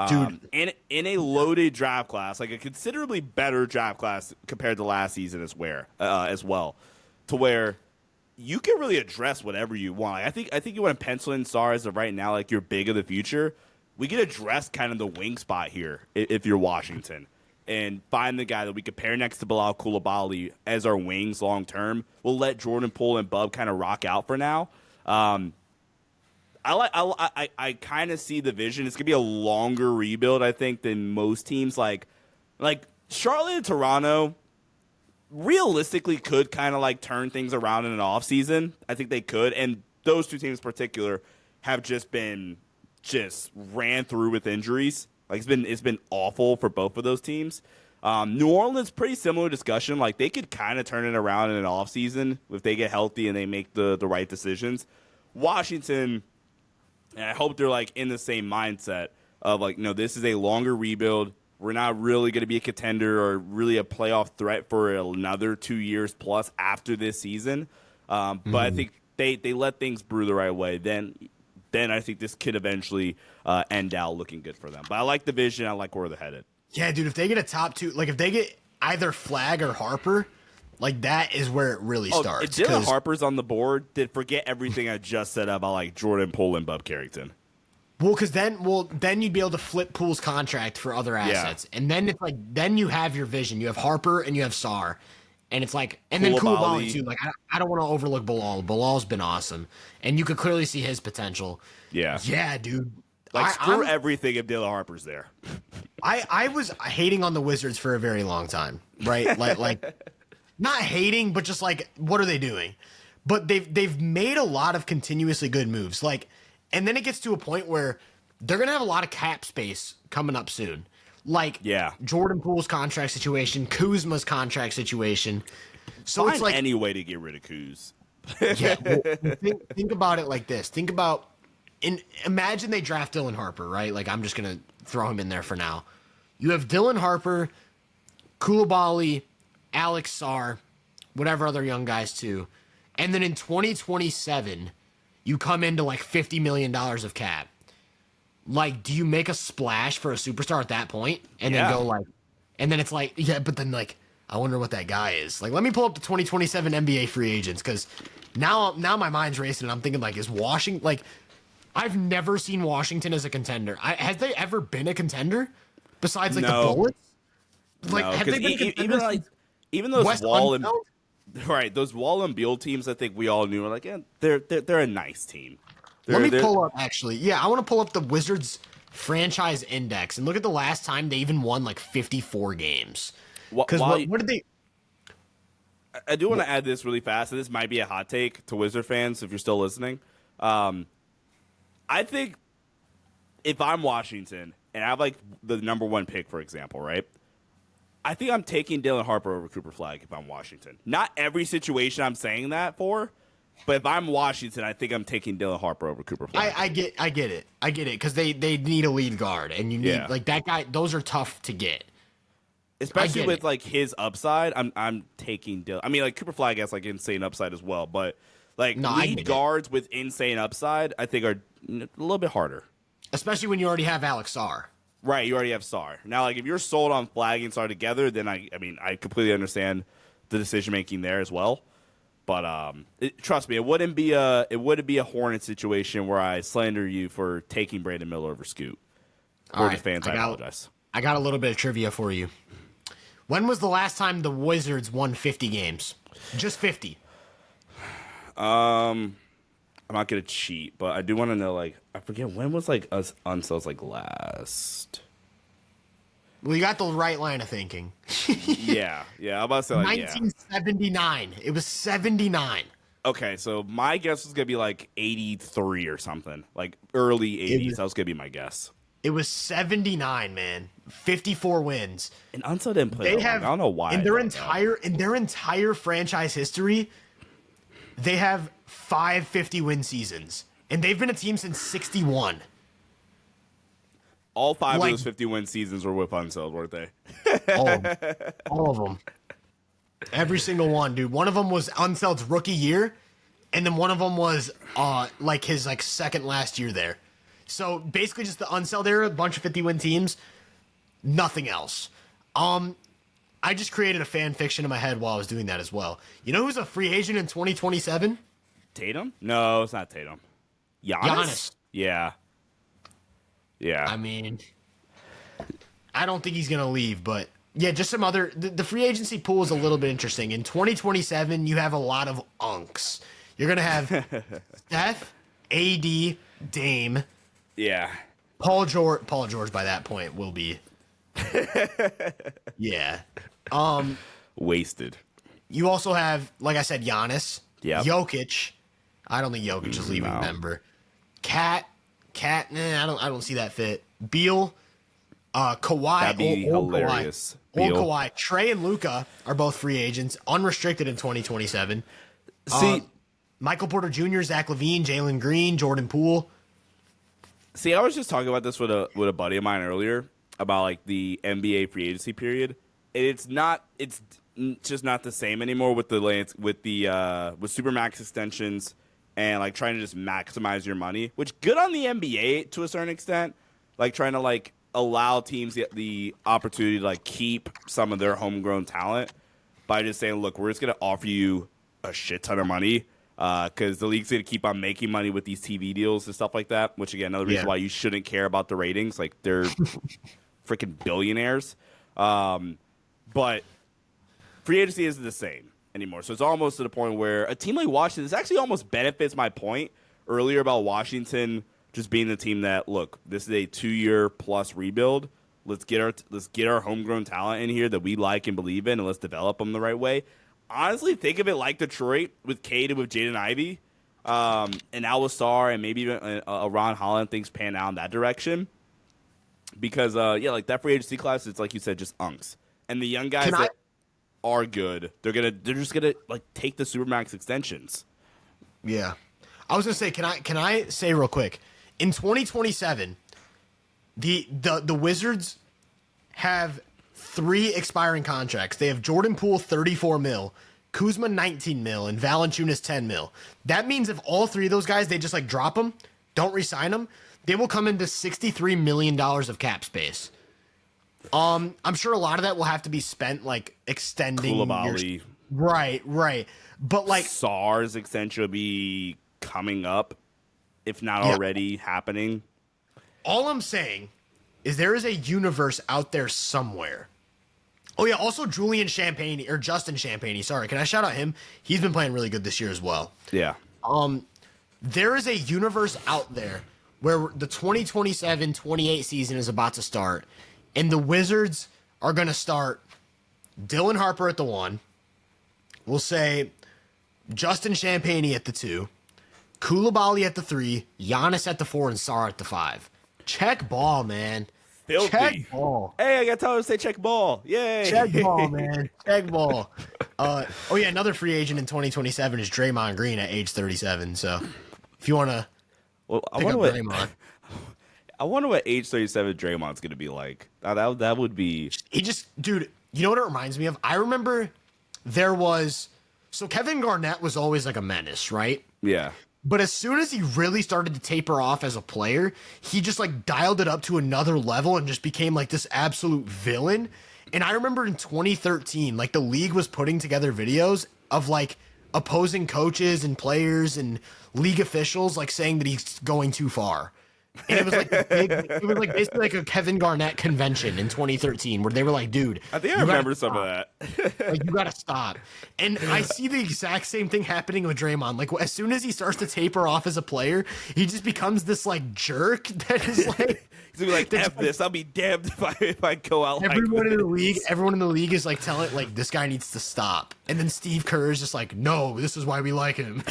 Dude, in a loaded draft class, like a considerably better draft class compared to last season as well, to where you can really address whatever you want. Like, I think you want to pencil in Sarr as of right now, like your big of the future. We can address kind of the wing spot here if you're Washington, and find the guy that we could pair next to Bilal Coulibaly as our wings long term. We'll let Jordan Poole and Bub kind of rock out for now. I kind of see the vision. It's gonna be a longer rebuild, I think, than most teams. Like Charlotte and Toronto realistically could kind of like turn things around in an off season. I think they could, and those two teams in particular have just ran through with injuries. Like it's been awful for both of those teams. New Orleans, pretty similar discussion. Like they could kind of turn it around in an off season if they get healthy and they make the right decisions. Washington, and I hope they're like in the same mindset of like, no, this is a longer rebuild. We're not really going to be a contender or really a playoff threat for another 2 years plus after this season. But I think they let things brew the right way. Then I think this could eventually end out looking good for them. But I like the vision. I like where they're headed. Yeah, dude, if they get a top 2, like if they get either Flag or Harper, like that is where it really starts. If Dylan Harper's on the board, then forget everything I just said about like Jordan Poole and Bub Carrington. Well, then you'd be able to flip Poole's contract for other assets, and then it's like then you have your vision. You have Harper and you have Sarr, and it's like, and then Coulibaly too. Like I don't want to overlook Bilal. Bilal's been awesome, and you could clearly see his potential. Yeah, dude. Like screw everything if Dylan Harper's there. I was hating on the Wizards for a very long time, right? Like not hating, but just like, what are they doing? But they've made a lot of continuously good moves. Like, and then it gets to a point where they're gonna have a lot of cap space coming up soon. Like, Jordan Poole's contract situation, Kuzma's contract situation. So it's like any way to get rid of Kuz. Yeah, well, think about it like this. Imagine they draft Dylan Harper, right? Like, I'm just gonna throw him in there for now. You have Dylan Harper, Koulibaly, Alex Sarr, whatever other young guys too, and then in 2027, you come into like $50 million of cap. Like, do you make a splash for a superstar at that point, and then go like, and then it's like, yeah, but then like, I wonder what that guy is. Like, let me pull up the 2027 NBA free agents, because now my mind's racing and I'm thinking, like, is Washington, like, I've never seen Washington as a contender. Has they ever been a contender besides like the Bullets? Like, have they been contenders? Even those West Wall and Unfeld? those Wall and Beal teams, I think we all knew, are like, yeah, they're a nice team. Let me pull up, actually. Yeah, I want to pull up the Wizards franchise index and look at the last time they even won like 54 games. Because what did they? I do want to add this really fast, and this might be a hot take to Wizard fans if you're still listening. I think if I'm Washington and I have like the number one pick, for example, right? I think I'm taking Dylan Harper over Cooper Flag if I'm Washington. Not every situation I'm saying that for, but if I'm Washington, I think I'm taking Dylan Harper over Cooper Flag. I get it because they need a lead guard, and you need like that guy. Those are tough to get, especially with like his upside. I'm taking Dylan. I mean, like Cooper Flag has like insane upside as well, but like lead guards with insane upside, I think are a little bit harder. Especially when you already have Alex Sarr. Right, you already have Sarr. Now, like if you're sold on Flag and Sarr together, then I mean, I completely understand the decision making there as well. But trust me, it wouldn't be a Hornet situation where I slander you for taking Brandon Miller over Scoot. For the fans, I apologize. I got a little bit of trivia for you. When was the last time the Wizards won 50 games? Just 50. I'm not gonna cheat, but I do want to know. Like, I forget when was like us Unsel's like last. Well, you got the right line of thinking. yeah. I'm about to say like 1979. It was 79. Okay, so my guess was gonna be like 83 or something, like early 80s. That was gonna be my guess. It was 79, man. 54 wins. And Unsel didn't play. I don't know why. In their entire franchise history, they have 5 50-win seasons, and they've been a team since 61. All 5 of those 50-win seasons were with Unseld, weren't they? All of them. Every single one, dude. One of them was Unseld's rookie year, and then one of them was like his like second last year there. So basically, just the Unseld era, a bunch of 50-win teams, nothing else. I just created a fan fiction in my head while I was doing that as well. You know who's a free agent in 2027? Tatum? No, it's not Tatum. Giannis? Yeah. I mean, I don't think he's going to leave, but yeah, just some other... The free agency pool is a little bit interesting. In 2027, you have a lot of unks. You're going to have Steph, AD, Dame. Yeah. Paul George by that point will be... yeah. Wasted. You also have, like I said, Giannis. Yeah. Jokic. I don't think Jokic is leaving. Remember, Cat. I don't see that fit. Beal. Kawhi. That'd be hilarious. Kawhi. Trey and Luka are both free agents, unrestricted in 2027. See, Michael Porter Jr., Zach LaVine, Jalen Green, Jordan Poole. See, I was just talking about this with a buddy of mine earlier about like the NBA free agency period. It's just not the same anymore with with Supermax extensions and like trying to just maximize your money, which good on the NBA to a certain extent, like trying to like allow teams the opportunity to like keep some of their homegrown talent by just saying, look, we're just going to offer you a shit ton of money because the league's going to keep on making money with these TV deals and stuff like that, which again, another reason why you shouldn't care about the ratings. Like they're freaking billionaires. But free agency isn't the same anymore. So it's almost to the point where a team like Washington, this actually almost benefits my point earlier about Washington just being the team that, look, this is a 2-year plus rebuild. Let's get our homegrown talent in here that we like and believe in, and let's develop them the right way. Honestly, think of it like Detroit with Cade and with Jaden Ivey, and Alex Sarr, and maybe even Ron Holland. Things pan out in that direction. Because like that free agency class, it's like you said, just unks. And the young guys that are good, they're just gonna like take the Supermax extensions. Yeah, I was gonna say, can I say real quick, in 2027, the Wizards have 3 expiring contracts. They have Jordan Poole 34 mil, Kuzma 19 mil, and Valanciunas 10 mil. That means if all 3 of those guys, they just like drop them, don't re-sign them, they will come into $63 million of cap space. I'm sure a lot of that will have to be spent like extending. Koulibaly. Right. But like Sarr's extension will be coming up, if not already happening. All I'm saying is there is a universe out there somewhere. Oh yeah, also Justin Champagnie. Sorry, can I shout out him? He's been playing really good this year as well. Yeah. There is a universe out there where the 2027-28 season is about to start, and the Wizards are going to start Dylan Harper at the 1. We'll say Justin Champagnie at the 2, Koulibaly at the 3, Giannis at the 4, and Sarr at the 5. Check ball, man. Filthy. Check ball. Hey, I got to tell him to say check ball. Yay. Check ball, man. Check ball. Another free agent in 2027 is Draymond Green at age 37. So if you want to pick up Draymond. I wonder what age 37 Draymond's going to be like. That would be... Dude, you know what it reminds me of? I remember so Kevin Garnett was always like a menace, right? Yeah. But as soon as he really started to taper off as a player, he just like dialed it up to another level and just became like this absolute villain. And I remember in 2013, like the league was putting together videos of like opposing coaches and players and league officials like saying that he's going too far. And it was like basically like a Kevin Garnett convention in 2013 where they were like, dude, I think I remember some of that. Like, you gotta stop. And I see the exact same thing happening with Draymond. Like, as soon as he starts to taper off as a player, he just becomes this like jerk that is like, he's gonna be like, F this, I'll be damned if I go out everyone like in the league, everyone in the league is like telling like this guy needs to stop. And then Steve Kerr is just like, no, this is why we like him.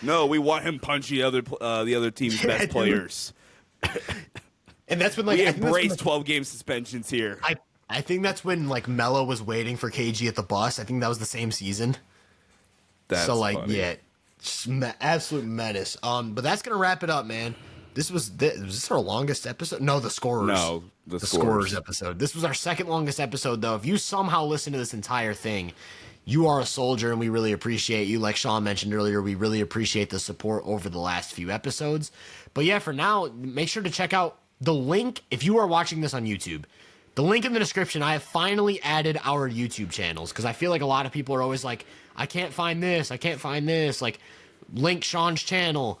No, we want him punching the other team's best players. And that's when like we embrace 12-game suspensions here. I think that's when like Melo was waiting for KG at the bus. I think that was the same season. That's so like funny. yeah, absolute menace. But that's gonna wrap it up, man. Was this our longest episode? No, the scorers. No, the scorers episode. This was our second longest episode, though. If you somehow listen to this entire thing, you are a soldier, and we really appreciate you. Like Sean mentioned earlier, we really appreciate the support over the last few episodes. But yeah, for now, make sure to check out the link. If you are watching this on YouTube, the link in the description, I have finally added our YouTube channels because I feel like a lot of people are always like, I can't find this. Like, link Sean's channel.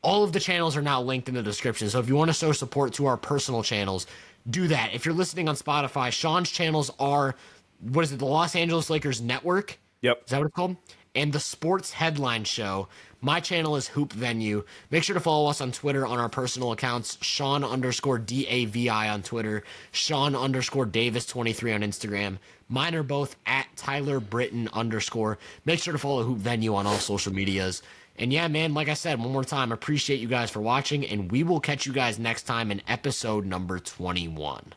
All of the channels are now linked in the description. So if you want to show support to our personal channels, do that. If you're listening on Spotify, Sean's channels are, the Los Angeles Lakers Network? Yep. Is that what it's called? And the Sports Headline Show. My channel is Hoop Venue. Make sure to follow us on Twitter on our personal accounts, Sean_DAVI on Twitter, Sean_Davis23 on Instagram. Mine are both at Tyler Britton _. Make sure to follow Hoop Venue on all social medias. And yeah, man, like I said, one more time, appreciate you guys for watching, and we will catch you guys next time in episode number 21.